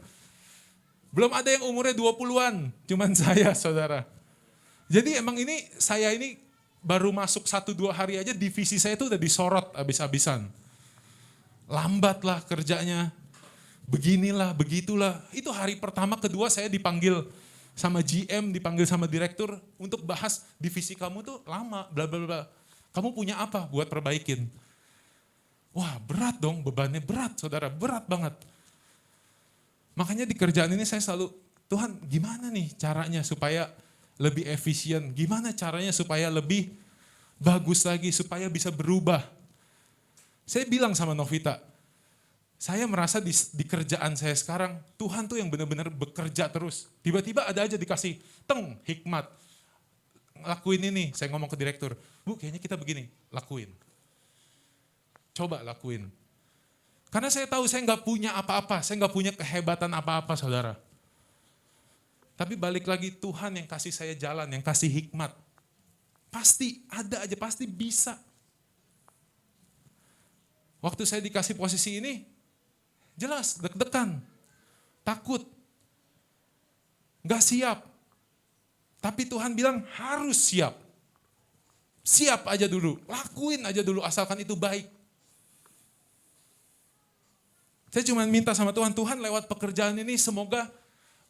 Belum ada yang umurnya 20-an, cuman saya saudara. Jadi emang saya ini baru masuk 1-2 hari aja divisi saya itu udah disorot abis-abisan. Lambat lah kerjanya, beginilah, begitulah. Itu hari pertama, kedua saya dipanggil sama GM, dipanggil sama direktur untuk bahas divisi kamu tuh lama, bla bla bla. Kamu punya apa buat perbaikin? Wah berat dong, bebannya berat saudara, berat banget. Makanya di kerjaan ini saya selalu, Tuhan gimana nih caranya supaya lebih efisien, gimana caranya supaya lebih bagus lagi, supaya bisa berubah. Saya bilang sama Novita, saya merasa di kerjaan saya sekarang, Tuhan tuh yang benar-benar bekerja terus. Tiba-tiba ada aja dikasih, hikmat. Lakuin ini, saya ngomong ke direktur, Bu kayaknya kita begini, lakuin. Coba lakuin. Karena saya tahu saya nggak punya apa-apa, saya nggak punya kehebatan apa-apa saudara. Tapi balik lagi Tuhan yang kasih saya jalan, yang kasih hikmat. Pasti ada aja, pasti bisa. Waktu saya dikasih posisi ini, jelas deg-degan, takut, nggak siap. Tapi Tuhan bilang harus siap. Siap aja dulu, lakuin aja dulu asalkan itu baik. Saya cuma minta sama Tuhan, Tuhan lewat pekerjaan ini semoga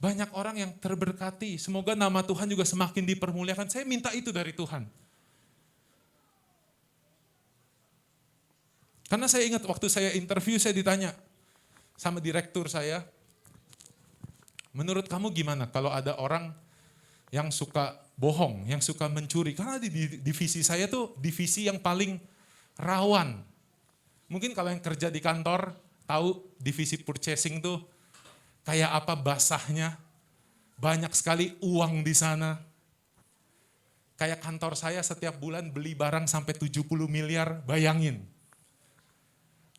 banyak orang yang terberkati. Semoga nama Tuhan juga semakin dipermuliakan. Saya minta itu dari Tuhan. Karena saya ingat waktu saya interview saya ditanya sama direktur saya, menurut kamu gimana kalau ada orang yang suka bohong, yang suka mencuri? Karena di divisi saya tuh divisi yang paling rawan. Mungkin kalau yang kerja di kantor, tahu divisi purchasing tuh kayak apa basahnya, banyak sekali uang di sana. Kayak kantor saya setiap bulan beli barang sampai 70 miliar, bayangin.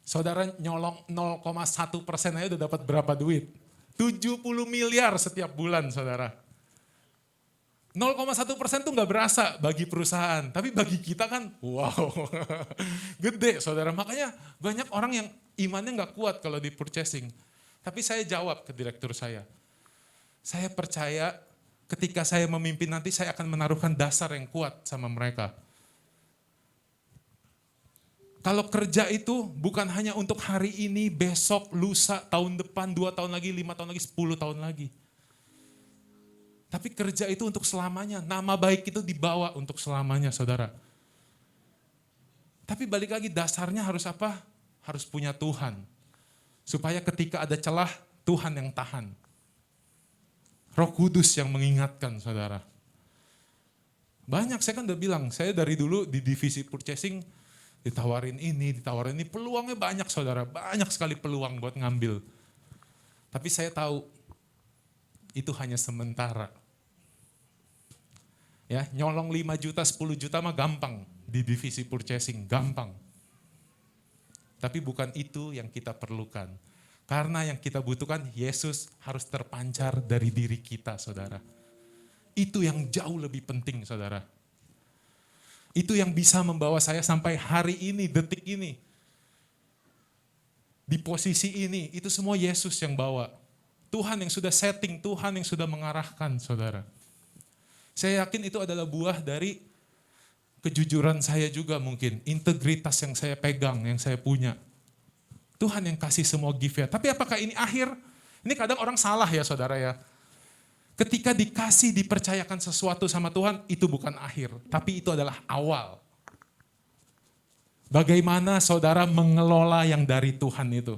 Saudara nyolong 0,1% aja udah dapat berapa duit? 70 miliar setiap bulan saudara. 0,1% tuh gak berasa bagi perusahaan, tapi bagi kita kan wow, gede saudara. Makanya banyak orang yang imannya gak kuat kalau di purchasing. Tapi saya jawab ke direktur saya percaya ketika saya memimpin nanti saya akan menaruhkan dasar yang kuat sama mereka. Kalau kerja itu bukan hanya untuk hari ini, besok, lusa, tahun depan, 2 tahun lagi, 5 tahun lagi, 10 tahun lagi. Tapi kerja itu untuk selamanya, nama baik itu dibawa untuk selamanya saudara. Tapi balik lagi dasarnya harus apa? Harus punya Tuhan. Supaya ketika ada celah, Tuhan yang tahan. Roh Kudus yang mengingatkan saudara. Banyak, saya kan udah bilang, saya dari dulu di divisi purchasing, ditawarin ini, peluangnya banyak saudara, banyak sekali peluang buat ngambil. Tapi saya tahu itu hanya sementara. Ya, nyolong 5 juta, 10 juta mah gampang di divisi purchasing, gampang. Tapi bukan itu yang kita perlukan. Karena yang kita butuhkan, Yesus harus terpancar dari diri kita saudara. Itu yang jauh lebih penting saudara. Itu yang bisa membawa saya sampai hari ini, detik ini. Di posisi ini, itu semua Yesus yang bawa. Tuhan yang sudah setting, Tuhan yang sudah mengarahkan saudara. Saya yakin itu adalah buah dari kejujuran saya juga mungkin. Integritas yang saya pegang, yang saya punya. Tuhan yang kasih semua gift ya. Tapi apakah ini akhir? Ini kadang orang salah ya saudara ya. Ketika dikasih, dipercayakan sesuatu sama Tuhan, itu bukan akhir, tapi itu adalah awal. Bagaimana saudara mengelola yang dari Tuhan itu.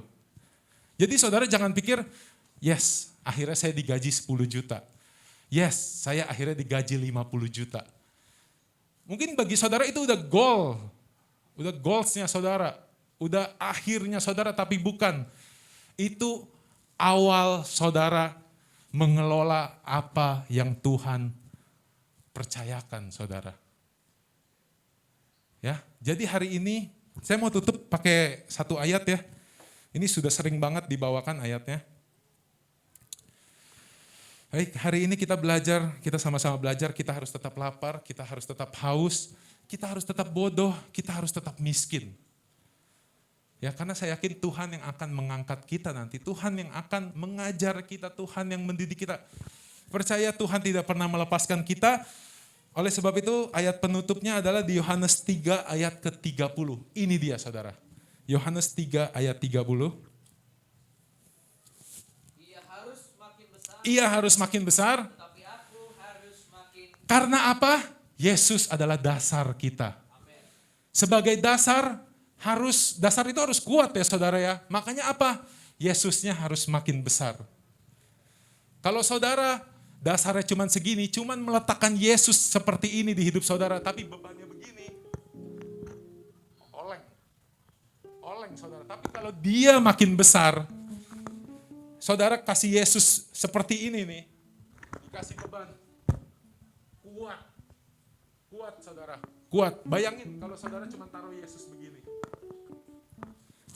Jadi saudara jangan pikir, yes, akhirnya saya digaji 10 juta. Yes, saya akhirnya digaji 50 juta. Mungkin bagi saudara itu udah goal. Udah goalsnya saudara. Udah akhirnya saudara, tapi bukan. Itu awal saudara mengelola apa yang Tuhan percayakan saudara. Ya, jadi hari ini saya mau tutup pakai satu ayat ya. Ini sudah sering banget dibawakan ayatnya. Baik, hari ini kita belajar, kita sama-sama belajar, kita harus tetap lapar, kita harus tetap haus, kita harus tetap bodoh, kita harus tetap miskin. Ya, karena saya yakin Tuhan yang akan mengangkat kita nanti, Tuhan yang akan mengajar kita, Tuhan yang mendidik kita. Percaya Tuhan tidak pernah melepaskan kita. Oleh sebab itu ayat penutupnya adalah di Yohanes 3 ayat ke-30. Ini dia saudara. Yohanes 3 ayat 30. Ia harus makin besar. Tapi aku harus makin. Karena apa? Yesus adalah dasar kita. Amen. Sebagai dasar itu harus kuat ya saudara ya. Makanya apa? Yesusnya harus makin besar. Kalau saudara dasarnya cuman segini, cuman meletakkan Yesus seperti ini di hidup saudara, tapi bebannya begini. Oleng saudara. Tapi kalau dia makin besar, saudara kasih Yesus seperti ini nih, dikasih beban, kuat saudara, kuat. Bayangin kalau saudara cuma taruh Yesus begini,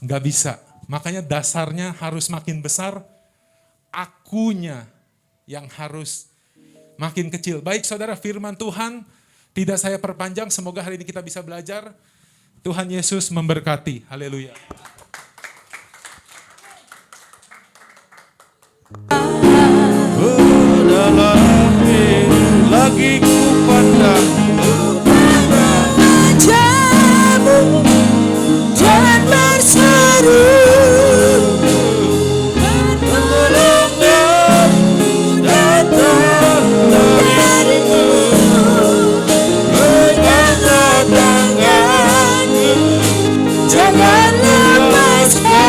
nggak bisa. Makanya dasarnya harus makin besar, akunya yang harus makin kecil. Baik saudara, firman Tuhan tidak saya perpanjang, semoga hari ini kita bisa belajar. Tuhan Yesus memberkati, haleluya. Lagi ku pandang Wajahmu dan berseru, pertolongan datang darimu, pegangan tanganmu, jangan lepaskan.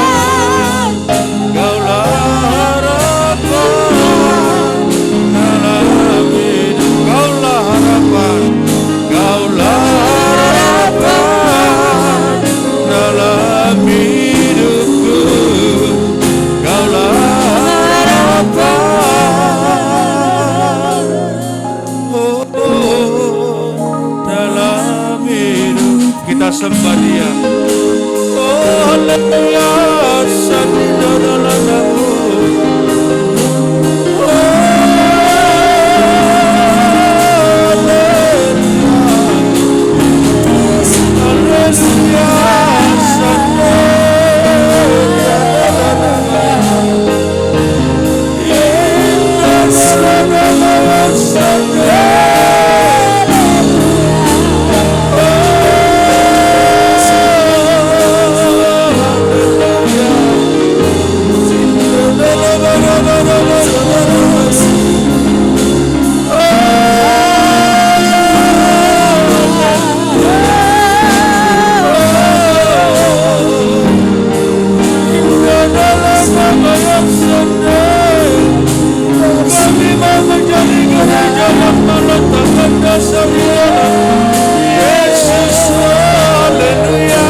Kaulah harapan dalam hidup, kaulah harapan dalam hidupku, kaulah harapan, dalam hidup. Kita sembah Dia. Oh haleluya, sadi dalam kami mau menjadi gereja yang meletakkan dasar di dalam Yesus. Haleluya.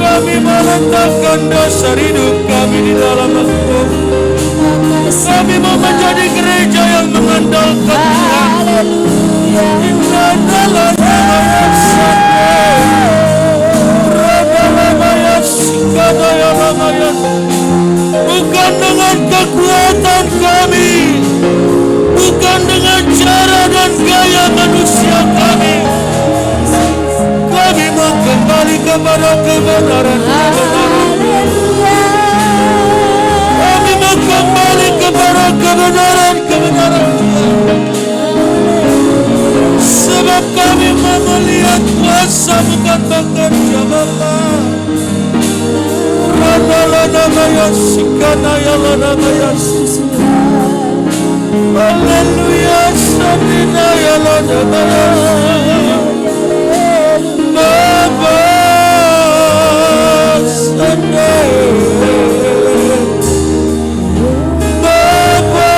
Kami meletakkan dasar hidup kami di dalam Engkau. Kami mau menjadi gereja yang mengandalkan Tuhan. Inna dalam nama Yesus. Bukan dengan kekuatan kami, bukan dengan cara dan gaya manusia kami. Kami mau kembali kepada kebenaran. Kami mau kembali kepada kebenaran. Sebab kami mau melihat kuasa bukan bekerja Bapa. Haleluya, sabina ya Baba Sunday Baba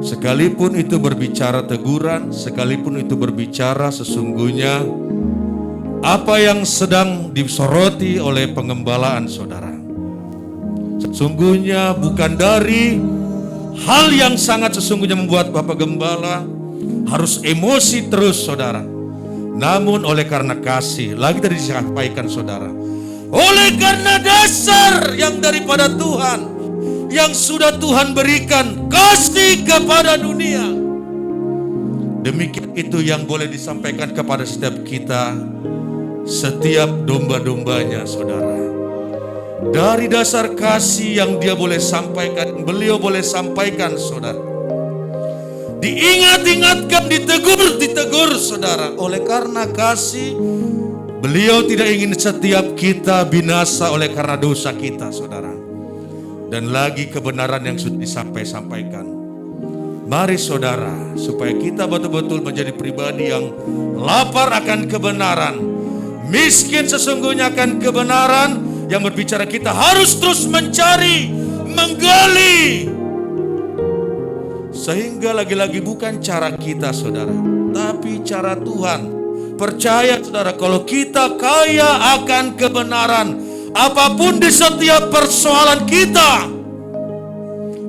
Sekalipun itu berbicara teguran, sekalipun itu berbicara sesungguhnya apa yang sedang disoroti oleh pengembalaan saudara. Sesungguhnya bukan dari hal yang sangat sesungguhnya membuat Bapak Gembala harus emosi terus saudara. Namun oleh karena kasih, lagi tadi disampaikan saudara, oleh karena dasar yang daripada Tuhan, yang sudah Tuhan berikan kasih kepada dunia. Demikian itu yang boleh disampaikan kepada setiap kita, setiap domba-dombanya saudara. Dari dasar kasih yang dia boleh sampaikan, beliau boleh sampaikan saudara. Diingat-ingatkan, ditegur saudara. Oleh karena kasih, beliau tidak ingin setiap kita binasa oleh karena dosa kita saudara. Dan lagi kebenaran yang sudah disampaikan. Mari saudara, supaya kita betul-betul menjadi pribadi yang lapar akan kebenaran, miskin sesungguhnya akan kebenaran, yang berbicara kita harus terus mencari, menggali. Sehingga lagi-lagi bukan cara kita saudara, tapi cara Tuhan. Percaya saudara, kalau kita kaya akan kebenaran, apapun di setiap persoalan kita,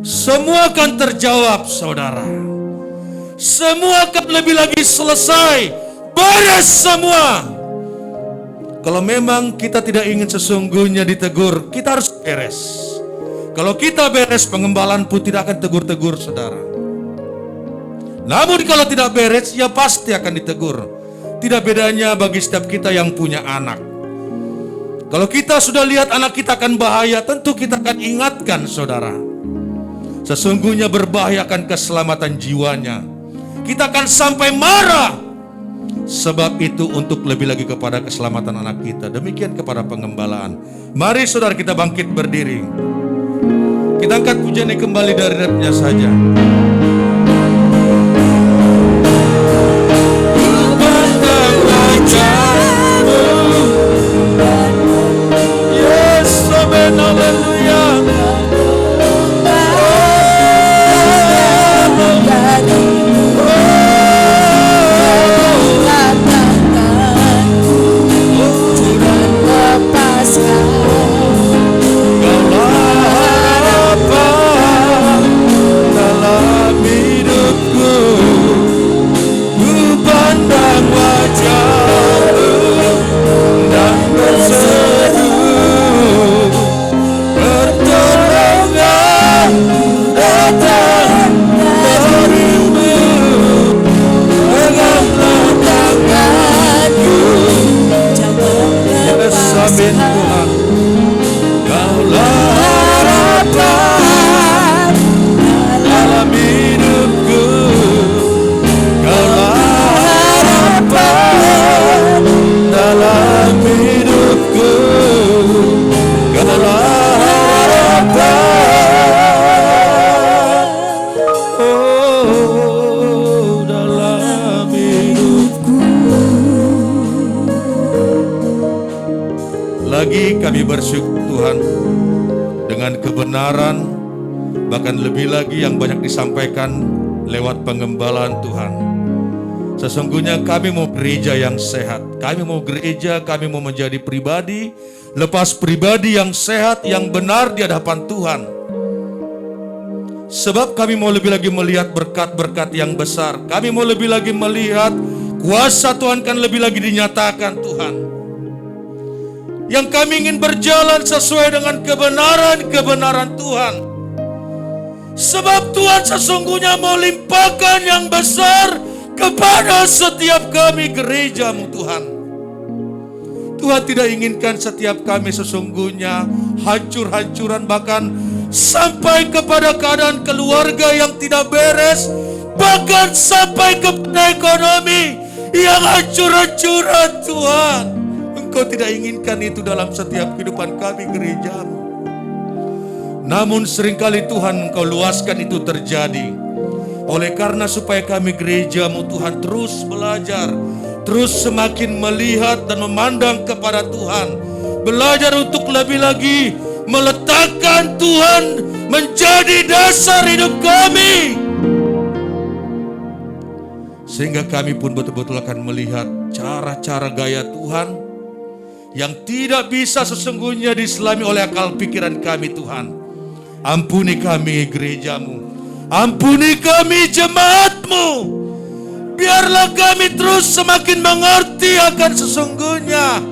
semua akan terjawab saudara. Semua akan lebih lagi selesai, beres semua. Kalau memang kita tidak ingin sesungguhnya ditegur, kita harus beres. Kalau kita beres, pengembalaan pun tidak akan tegur-tegur saudara. Namun kalau tidak beres, ya pasti akan ditegur. Tidak bedanya bagi setiap kita yang punya anak. Kalau kita sudah lihat anak kita akan bahaya, tentu kita akan ingatkan saudara. Sesungguhnya berbahaya akan keselamatan jiwanya. Kita akan sampai marah. Sebab itu untuk lebih lagi kepada keselamatan anak kita. Demikian kepada pengembalaan. Mari saudara kita bangkit berdiri. Kita angkat pujian ini kembali dari retnya saja. Yes, amen, haleluya. Amin Tuhan, Kaulah harapan dalam hidupku, Kaulah harapan dalam hidupku, Kaulah harapan, oh dalam hidupku. Lagi kami bersyukur Tuhan dengan kebenaran, bahkan lebih lagi yang banyak disampaikan lewat pengembalaan Tuhan. Sesungguhnya kami mau gereja yang sehat. Kami mau gereja, kami mau menjadi pribadi, lepas pribadi yang sehat, yang benar di hadapan Tuhan. Sebab kami mau lebih lagi melihat berkat-berkat yang besar. Kami mau lebih lagi melihat kuasa Tuhan kan lebih lagi dinyatakan Tuhan. Yang kami ingin berjalan sesuai dengan kebenaran-kebenaran Tuhan. Sebab Tuhan sesungguhnya mau limpahkan yang besar kepada setiap kami gereja-Mu Tuhan. Tuhan tidak inginkan setiap kami sesungguhnya hancur-hancuran, bahkan sampai kepada keadaan keluarga yang tidak beres, bahkan sampai kepada ekonomi yang hancur-hancuran Tuhan. Engkau tidak inginkan itu dalam setiap kehidupan kami gereja-Mu. Namun seringkali Tuhan Engkau luaskan itu terjadi. Oleh karena supaya kami gereja-Mu Tuhan terus belajar, terus semakin melihat dan memandang kepada Tuhan. Belajar untuk lebih lagi meletakkan Tuhan menjadi dasar hidup kami. Sehingga kami pun betul-betul akan melihat cara-cara gaya Tuhan yang tidak bisa sesungguhnya diselami oleh akal pikiran kami Tuhan. Ampuni kami gerejamu, ampuni kami jemaatmu. Biarlah kami terus semakin mengerti akan sesungguhnya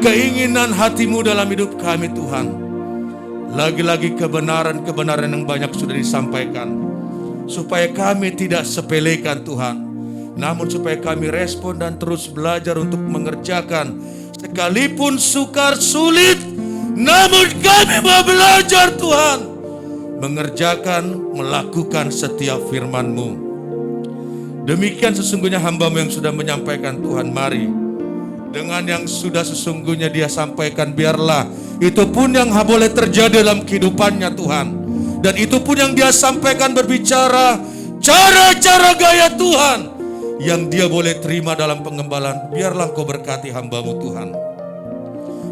keinginan hatimu dalam hidup kami Tuhan. Lagi-lagi kebenaran-kebenaran yang banyak sudah disampaikan, supaya kami tidak sepelekan Tuhan, namun supaya kami respon dan terus belajar untuk mengerjakan. Sekalipun sukar sulit, namun kami mau belajar Tuhan, mengerjakan, melakukan setiap firman-Mu. Demikian sesungguhnya hamba-Mu yang sudah menyampaikan Tuhan, mari dengan yang sudah sesungguhnya dia sampaikan, biarlah itu pun yang boleh terjadi dalam kehidupannya Tuhan. Dan itu pun yang dia sampaikan berbicara cara-cara gaya Tuhan yang dia boleh terima dalam pengembalaan. Biarlah Kau berkati hamba-Mu Tuhan.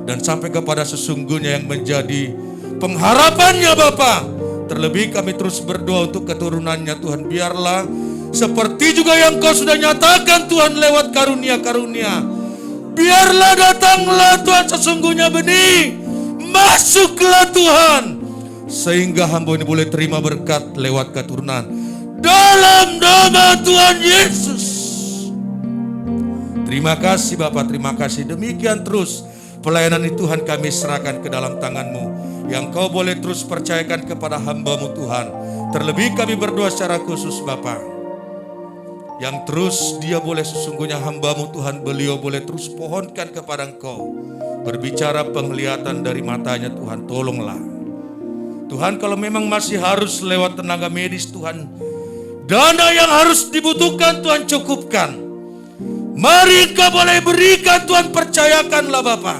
Dan sampai kepada sesungguhnya yang menjadi pengharapannya Bapa. Terlebih kami terus berdoa untuk keturunannya Tuhan. Biarlah seperti juga yang Kau sudah nyatakan Tuhan lewat karunia-karunia. Biarlah datanglah Tuhan sesungguhnya benih. Masuklah Tuhan. Sehingga hamba ini boleh terima berkat lewat keturunan. Dalam nama Tuhan Yesus. Terima kasih Bapak, terima kasih. Demikian terus pelayanan ini Tuhan kami serahkan ke dalam tangan-Mu, yang Kau boleh terus percayakan kepada hamba-Mu Tuhan. Terlebih kami berdoa secara khusus Bapak, yang terus dia boleh sesungguhnya hamba-Mu Tuhan, beliau boleh terus pohonkan kepada Engkau, berbicara penglihatan dari matanya Tuhan. Tolonglah Tuhan, kalau memang masih harus lewat tenaga medis Tuhan, dana yang harus dibutuhkan Tuhan cukupkan. Mari Kau boleh berikan Tuhan, percayakanlah Bapa.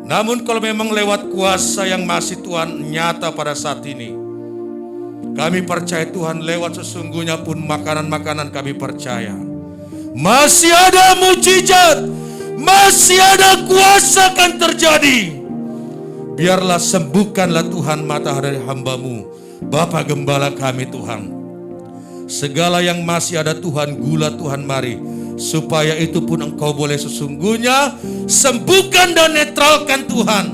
Namun kalau memang lewat kuasa yang masih Tuhan nyata pada saat ini, kami percaya Tuhan, lewat sesungguhnya pun makanan-makanan kami percaya masih ada mujizat, masih ada kuasa akan terjadi. Biarlah sembuhkanlah Tuhan matahari hamba-Mu Bapa Gembala kami Tuhan. Segala yang masih ada Tuhan, gula Tuhan, mari supaya itu pun Engkau boleh sesungguhnya sembuhkan dan netralkan Tuhan,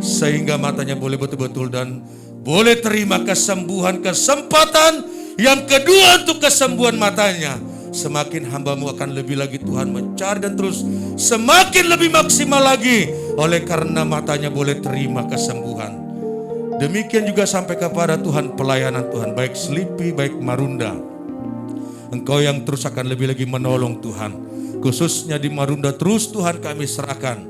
sehingga matanya boleh betul-betul dan boleh terima kesembuhan, kesempatan yang kedua untuk kesembuhan matanya. Semakin hamba-Mu akan lebih lagi Tuhan mencari dan terus semakin lebih maksimal lagi, oleh karena matanya boleh terima kesembuhan. Demikian juga sampai kepada Tuhan pelayanan Tuhan, baik Slipi, baik Marunda. Engkau yang terus akan lebih lagi menolong Tuhan, khususnya di Marunda terus Tuhan kami serahkan.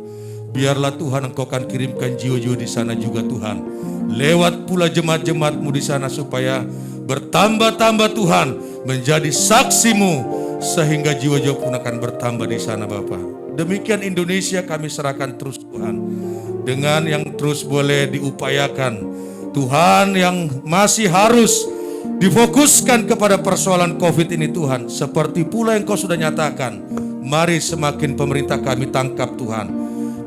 Biarlah Tuhan Engkau akan kirimkan jiwa-jiwa di sana juga Tuhan, lewat pula jemaat-jemaat-Mu di sana, supaya bertambah-tambah Tuhan menjadi saksi-Mu, sehingga jiwa-jiwa pun akan bertambah di sana Bapa. Demikian Indonesia kami serahkan terus Tuhan, dengan yang terus boleh diupayakan Tuhan, yang masih harus difokuskan kepada persoalan COVID ini Tuhan, seperti pula yang Kau sudah nyatakan. Mari semakin pemerintah kami tangkap Tuhan.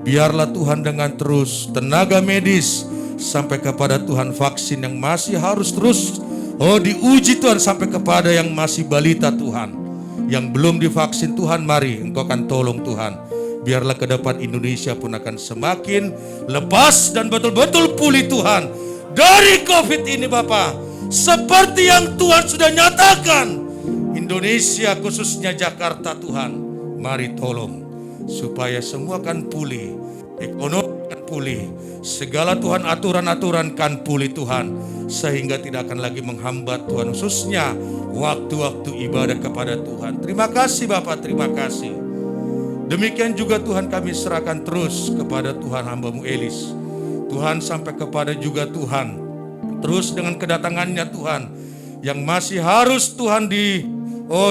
Biarlah Tuhan dengan terus tenaga medis, sampai kepada Tuhan vaksin yang masih harus terus diuji Tuhan, sampai kepada yang masih balita Tuhan, yang belum divaksin Tuhan, mari Engkau akan tolong Tuhan. Biarlah ke depan Indonesia pun akan semakin lepas dan betul-betul pulih Tuhan dari COVID ini Bapa. Seperti yang Tuhan sudah nyatakan, Indonesia khususnya Jakarta Tuhan, mari tolong supaya semua akan pulih, ekonomi akan pulih, segala Tuhan aturan-aturan kan pulih Tuhan, sehingga tidak akan lagi menghambat Tuhan, khususnya waktu-waktu ibadah kepada Tuhan. Terima kasih Bapak, terima kasih. Demikian juga Tuhan kami serahkan terus kepada Tuhan hamba-Mu Elis. Tuhan sampai kepada juga Tuhan, terus dengan kedatangannya Tuhan, yang masih harus Tuhan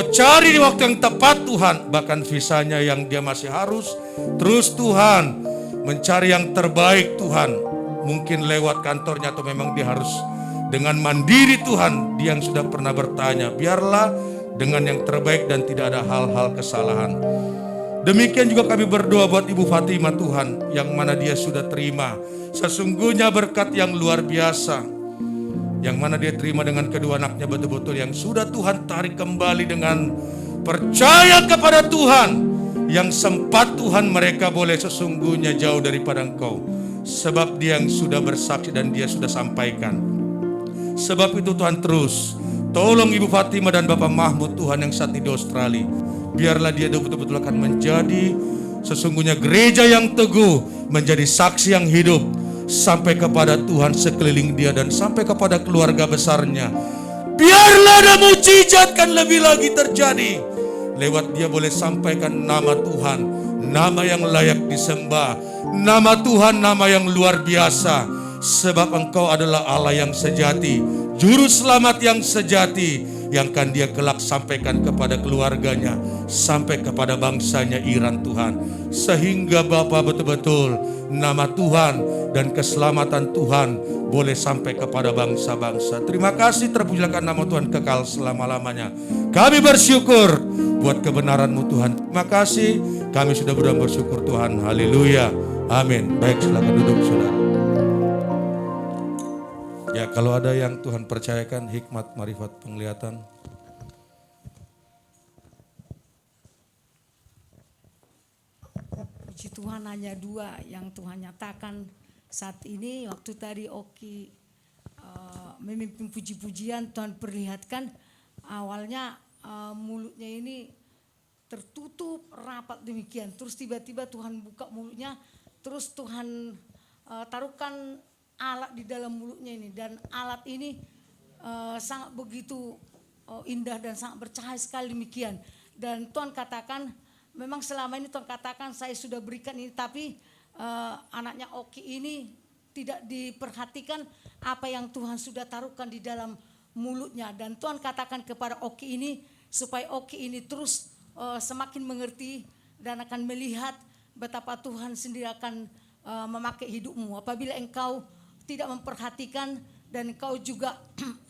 cari di waktu yang tepat Tuhan, bahkan visanya yang dia masih harus terus Tuhan mencari yang terbaik Tuhan, mungkin lewat kantornya atau memang dia harus dengan mandiri Tuhan, dia yang sudah pernah bertanya, biarlah dengan yang terbaik dan tidak ada hal-hal kesalahan. Demikian juga kami berdoa buat Ibu Fatima Tuhan, yang mana dia sudah terima sesungguhnya berkat yang luar biasa. yang mana dia terima dengan kedua anaknya betul-betul, yang sudah Tuhan tarik kembali dengan percaya kepada Tuhan, yang sempat Tuhan mereka boleh sesungguhnya jauh daripada Engkau, sebab dia yang sudah bersaksi dan dia sudah sampaikan. Sebab itu Tuhan terus tolong Ibu Fatima dan Bapak Mahmud Tuhan yang saat ini di Australia. Biarlah dia betul-betul akan menjadi sesungguhnya gereja yang teguh, menjadi saksi yang hidup sampai kepada Tuhan sekeliling dia dan sampai kepada keluarga besarnya. Biarlah ada mujizat kan lebih lagi terjadi. Lewat dia boleh sampaikan nama Tuhan, nama yang layak disembah, nama Tuhan, nama yang luar biasa. Sebab Engkau adalah Allah yang sejati, Juru Selamat yang sejati, yang akan dia kelak sampaikan kepada keluarganya, sampai kepada bangsanya Iran Tuhan. Sehingga Bapa betul-betul nama Tuhan dan keselamatan Tuhan boleh sampai kepada bangsa-bangsa. Terima kasih, terpujilah nama Tuhan kekal selama-lamanya. Kami bersyukur buat kebenaran-Mu Tuhan. Terima kasih, kami sudah bersyukur Tuhan. Haleluya. Amin. Baik, silakan duduk saudara. Ya, kalau ada yang Tuhan percayakan hikmat, marifat, penglihatan. Puji Tuhan, hanya 2 yang Tuhan nyatakan saat ini. Waktu tadi Oki memimpin puji-pujian, Tuhan perlihatkan awalnya mulutnya ini tertutup rapat demikian. Terus tiba-tiba Tuhan buka mulutnya, terus Tuhan taruhkan alat di dalam mulutnya ini, dan alat ini sangat begitu indah dan sangat bercahaya sekali demikian. Dan Tuhan katakan, memang selama ini Tuhan katakan saya sudah berikan ini, tapi anaknya Oki ini tidak diperhatikan apa yang Tuhan sudah taruhkan di dalam mulutnya. Dan Tuhan katakan kepada Oki ini supaya Oki ini terus semakin mengerti dan akan melihat betapa Tuhan sendiri akan memakai hidupmu. Apabila engkau tidak memperhatikan, dan engkau juga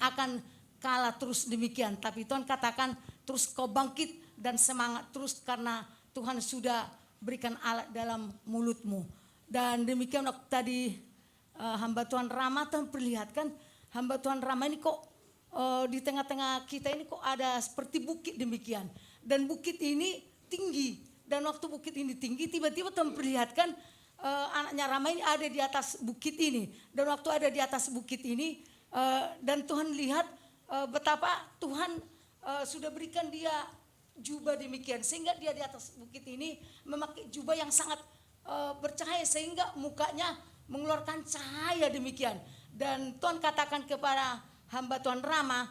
akan kalah terus demikian. Tapi Tuhan katakan terus kau bangkit dan semangat terus, karena Tuhan sudah berikan alat dalam mulutmu. Dan demikian waktu tadi hamba Tuhan Rama, Tuhan perlihatkan hamba Tuhan Rama ini kok di tengah-tengah kita ini kok ada seperti bukit demikian. Dan bukit ini tinggi, dan waktu bukit ini tinggi tiba-tiba Tuhan perlihatkan anaknya Rama ini ada di atas bukit ini. Dan waktu ada di atas bukit ini dan Tuhan lihat betapa Tuhan sudah berikan dia jubah demikian, sehingga dia di atas bukit ini memakai jubah yang sangat bercahaya, sehingga mukanya mengeluarkan cahaya demikian. Dan Tuhan katakan kepada hamba Tuhan Rama,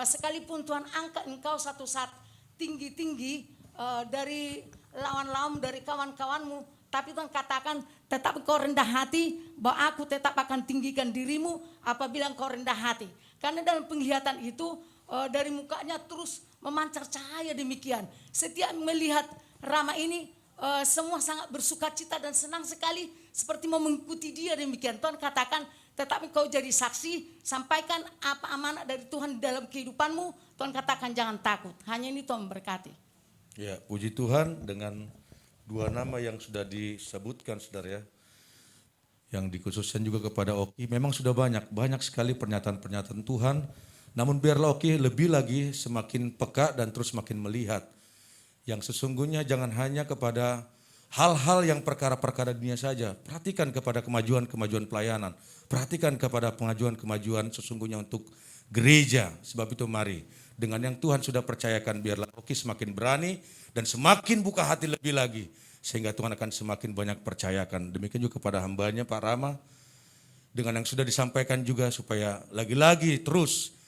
sekalipun Tuhan angkat engkau satu saat tinggi-tinggi dari lawan-lawan, dari kawan-kawanmu, tapi Tuhan katakan tetap kau rendah hati, bahwa aku tetap akan tinggikan dirimu apabila kau rendah hati. Karena dalam penglihatan itu dari mukanya terus memancar cahaya demikian. Setiap melihat Rama ini semua sangat bersukacita dan senang sekali, seperti mau mengikuti dia demikian. Tuhan katakan tetapi kau jadi saksi, sampaikan apa amanat dari Tuhan dalam kehidupanmu. Tuhan katakan jangan takut, hanya ini Tuhan berkati. Ya, puji Tuhan, dengan 2 nama yang sudah disebutkan saudara ya, yang dikhususkan juga kepada Oki, memang sudah banyak sekali pernyataan-pernyataan Tuhan. Namun biarlah Oki lebih lagi semakin peka dan terus semakin melihat yang sesungguhnya, jangan hanya kepada hal-hal yang perkara-perkara dunia saja. Perhatikan kepada kemajuan-kemajuan pelayanan, perhatikan kepada kemajuan-kemajuan sesungguhnya untuk gereja. Sebab itu mari, dengan yang Tuhan sudah percayakan, biarlah Oki semakin berani dan semakin buka hati lebih lagi, sehingga Tuhan akan semakin banyak percayakan. Demikian juga kepada hambanya Pak Rama, dengan yang sudah disampaikan juga, supaya lagi-lagi terus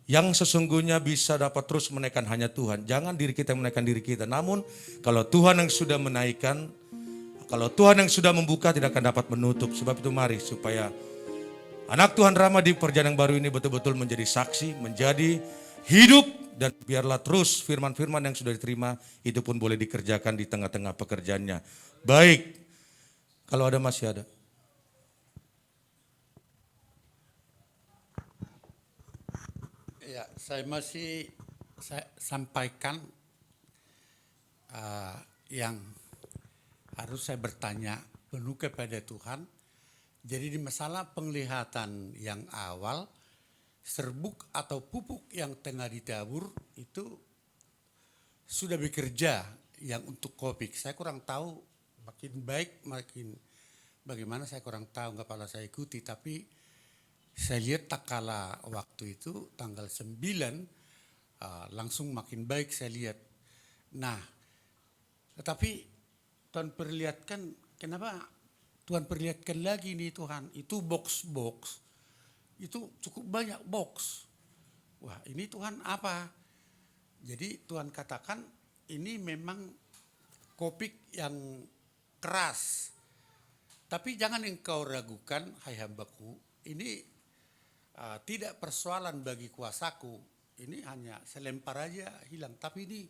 yang sesungguhnya bisa dapat terus menaikkan hanya Tuhan. Jangan diri kita yang menaikkan diri kita, namun kalau Tuhan yang sudah menaikkan, kalau Tuhan yang sudah membuka, tidak akan dapat menutup. Sebab itu mari, supaya anak Tuhan Rama di perjalanan baru ini betul-betul menjadi saksi, menjadi hidup, dan biarlah terus firman-firman yang sudah diterima itu pun boleh dikerjakan di tengah-tengah pekerjaannya. Baik, kalau ada masih ada. Ya, saya sampaikan yang harus saya bertanya penuh kepada Tuhan. Jadi di masalah penglihatan yang awal, serbuk atau pupuk yang tengah ditabur itu sudah bekerja yang untuk Kopik. Saya kurang tahu, makin baik makin bagaimana saya kurang tahu, nggak pernah saya ikuti. Tapi saya lihat tak kala waktu itu tanggal 9 langsung makin baik saya lihat. Nah, tetapi Tuhan perlihatkan, kenapa Tuhan perlihatkan lagi nih Tuhan, itu box-box. Itu cukup banyak box. Wah, ini Tuhan apa? Jadi Tuhan katakan ini memang Kopik yang keras. Tapi jangan engkau ragukan, hai hambaku, ini tidak persoalan bagi kuasaku. Ini hanya selempar aja hilang. Tapi ini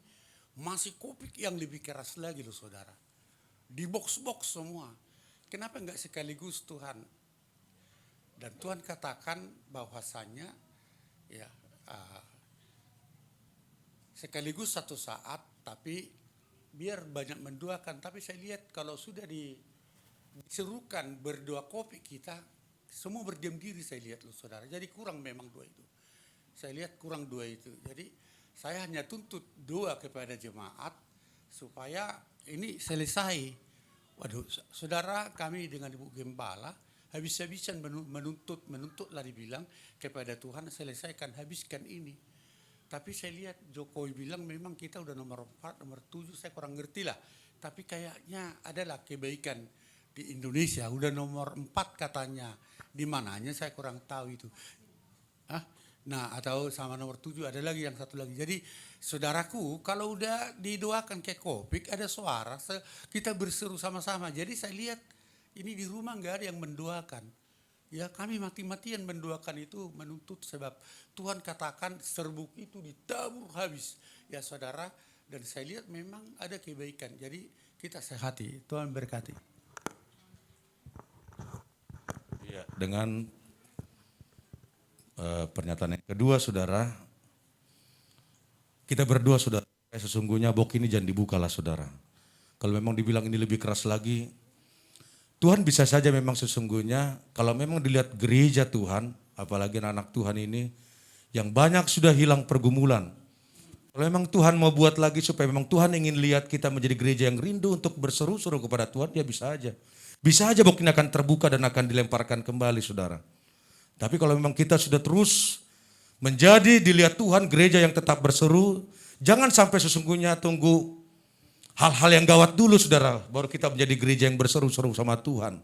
masih Kopik yang lebih keras lagi loh saudara. Di box-box semua. Kenapa enggak sekaligus Tuhan? Dan Tuhan katakan bahwasannya ya sekaligus satu saat, tapi biar banyak mendoakan. Tapi saya lihat kalau sudah diserukan berdoa Kopik kita, semua berdiam diri saya lihat loh saudara. Jadi kurang memang doa itu. Saya lihat kurang doa itu. Jadi saya hanya tuntut doa kepada jemaat supaya ini selesai. Waduh saudara, kami dengan Ibu Gembala habis-habisan menuntut lah dibilang kepada Tuhan, selesaikan, habiskan ini. Tapi saya lihat Jokowi bilang memang kita udah nomor 4, nomor 7, saya kurang ngerti lah. Tapi kayaknya adalah kebaikan di Indonesia, udah nomor 4 katanya. Di mananya saya kurang tahu itu. Nah atau sama nomor 7 ada lagi yang satu lagi. Jadi saudaraku, kalau udah didoakan ke Kopik ada suara, kita berseru sama-sama. Jadi saya lihat ini di rumah nggak ada yang mendoakan. Ya kami mati-matian mendoakan itu, menuntut sebab Tuhan katakan serbuk itu ditabur habis. Ya saudara, dan saya lihat memang ada kebaikan. Jadi kita sehati, Tuhan berkati. Ya, dengan pernyataan yang kedua saudara, kita berdoa saudara, sesungguhnya box ini jangan dibuka lah saudara. Kalau memang dibilang ini lebih keras lagi, Tuhan bisa saja memang sesungguhnya kalau memang dilihat gereja Tuhan, apalagi anak Tuhan ini yang banyak sudah hilang pergumulan. Kalau memang Tuhan mau buat lagi supaya memang Tuhan ingin lihat kita menjadi gereja yang rindu untuk berseru-seru kepada Tuhan, ya bisa aja. Bisa aja box ini akan terbuka dan akan dilemparkan kembali saudara. Tapi kalau memang kita sudah terus menjadi dilihat Tuhan gereja yang tetap berseru, jangan sampai sesungguhnya tunggu hal-hal yang gawat dulu saudara, baru kita menjadi gereja yang berseru-seru sama Tuhan.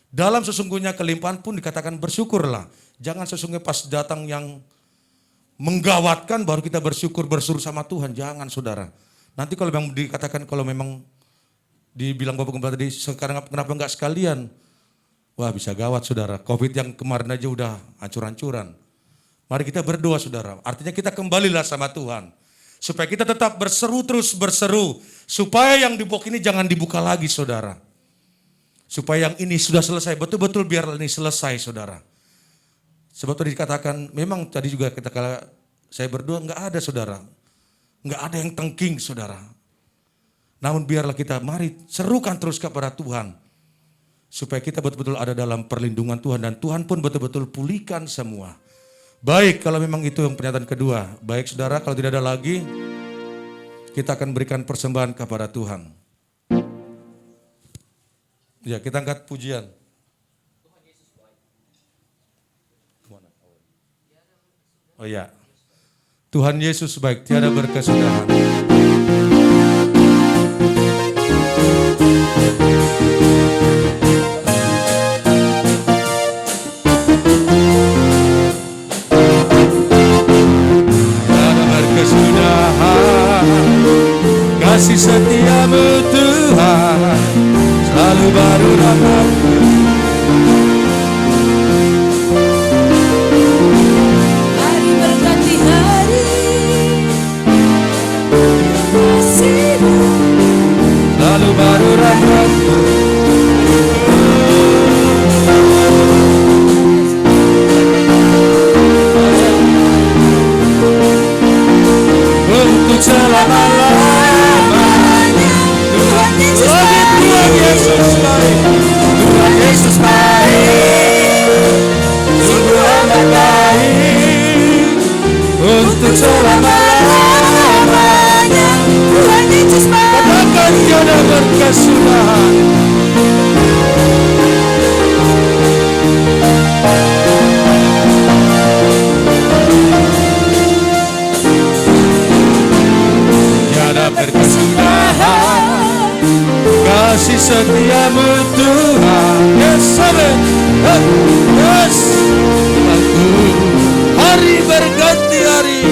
Dalam sesungguhnya kelimpahan pun dikatakan bersyukurlah. Jangan sesungguhnya pas datang yang menggawatkan baru kita bersyukur berseru sama Tuhan. Jangan saudara. Nanti kalau memang dikatakan, kalau memang dibilang Bapak Gembala tadi, sekarang kenapa enggak sekalian? Wah bisa gawat saudara. Covid yang kemarin aja udah hancur-hancuran. Mari kita berdoa saudara. Artinya kita kembalilah sama Tuhan. Supaya kita tetap berseru terus berseru. Supaya yang di box ini jangan dibuka lagi saudara. Supaya yang ini sudah selesai. Betul-betul biar ini selesai saudara. Sebab tadi dikatakan, memang tadi juga kita kala saya berdoa enggak ada saudara. Enggak ada yang tengking saudara. Namun biarlah kita mari serukan terus kepada Tuhan. Supaya kita betul-betul ada dalam perlindungan Tuhan. Dan Tuhan pun betul-betul pulihkan semua. Baik, kalau memang itu yang pernyataan kedua. Baik saudara, kalau tidak ada lagi, kita akan berikan persembahan kepada Tuhan. Ya, kita angkat pujian. Oh ya, Tuhan Yesus baik, tiada berkesudahan. Kasih setiamu Tuhan selalu baru rahmat-Mu. Hari berganti hari, kasih-Mu Selalu baru rahmat-Mu. Untuk selama-lamanya Tuhan Yesus baik, Tuhan Yesus baik, sungguh amat baik. selama-lamanya. Tuhan Yesus Katakan tiada berkesudahan. Tiada berkesudahan kasih setiamu Tuhan. Yes, amen. Yes. Aku hari berganti hari,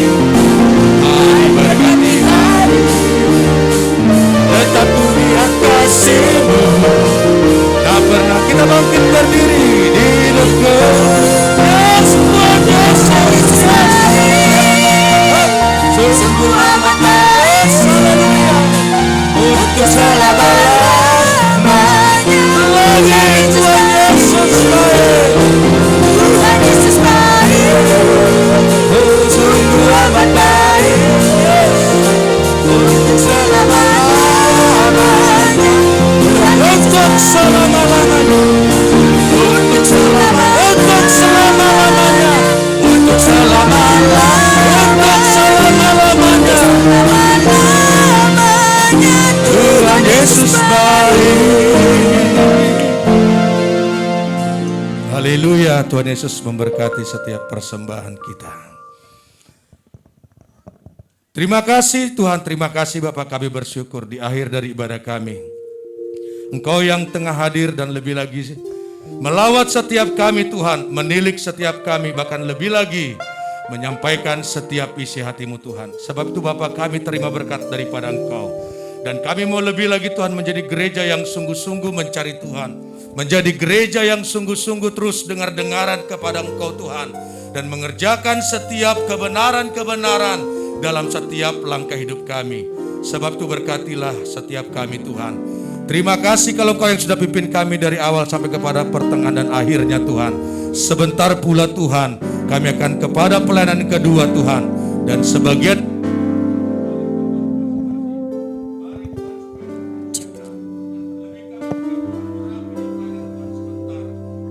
hari berganti hari, tetap ku lihat kasih-Mu. Tak pernah kita bangkit berdiri di hidupku. Yes, Tuhan Yesus. Sungguh amat baik, untuk selama-lamanya. Lagi Tuhan Yesus baik, Tuhan Yesus baik, sungguh amat baik, untuk selama-lamanya. Untuk selama-lamanya, untuk selama-lamanya, untuk selama-lamanya, Tuhan Yesus baik. Haleluya, Tuhan Yesus memberkati setiap persembahan kita. Terima kasih Tuhan, terima kasih Bapak, kami bersyukur di akhir dari ibadah kami. Engkau yang tengah hadir dan lebih lagi melawat setiap kami Tuhan, menilik setiap kami, bahkan lebih lagi menyampaikan setiap isi hati-Mu Tuhan. Sebab itu Bapak, kami terima berkat daripada Engkau. Dan kami mau lebih lagi Tuhan menjadi gereja yang sungguh-sungguh mencari Tuhan. Menjadi gereja yang sungguh-sungguh terus dengar-dengaran kepada Engkau Tuhan. Dan mengerjakan setiap kebenaran-kebenaran dalam setiap langkah hidup kami. Sebab itu berkatilah setiap kami Tuhan. Terima kasih kalau Engkau yang sudah pimpin kami dari awal sampai kepada pertengahan dan akhirnya Tuhan. Sebentar pula Tuhan, kami akan kepada pelayanan kedua Tuhan. Dan sebagian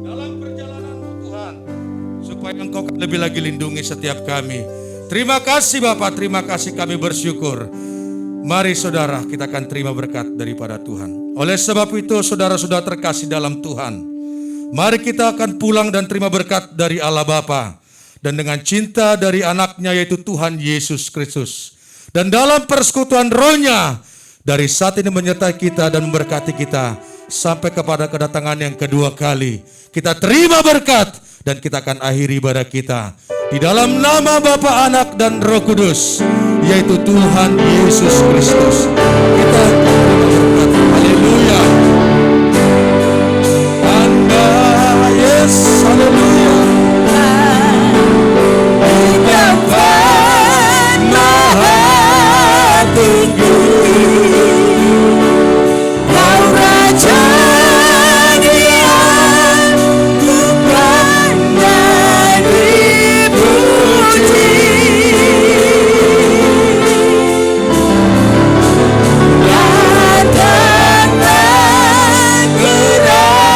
dalam perjalananmu Tuhan, supaya Engkau lebih lagi lindungi setiap kami. Terima kasih Bapak, terima kasih, kami bersyukur. Mari saudara, kita akan terima berkat daripada Tuhan. Oleh sebab itu saudara-saudara terkasih dalam Tuhan, mari kita akan pulang dan terima berkat dari Allah Bapa. Dan dengan cinta dari anaknya yaitu Tuhan Yesus Kristus. Dan dalam persekutuan Roh-Nya, dari saat ini menyertai kita dan memberkati kita. Sampai kepada kedatangan yang kedua kali. Kita terima berkat dan kita akan akhiri ibadah kita. Di dalam nama Bapa, Anak dan Roh Kudus, yaitu Tuhan Yesus Kristus. Kita terima berkat. Haleluya. Anda, yes, haleluya. Tuhan Maha Tinggi, Kau Raja yang bukannya dipuji. Datanglah kerajaanmu,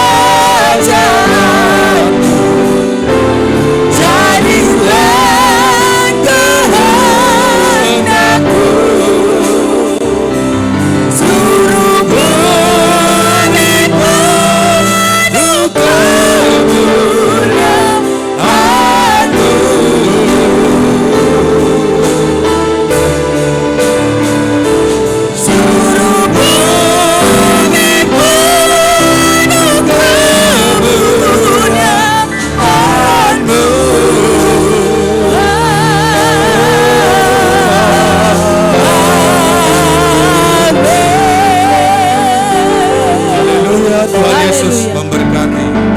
jadilah kehendakmu. Seluruh bumi penuh kemuliaan-Mu. Seluruh bumi penuh kemuliaan-Mu. Haleluya, Tuhan Yesus memberkati.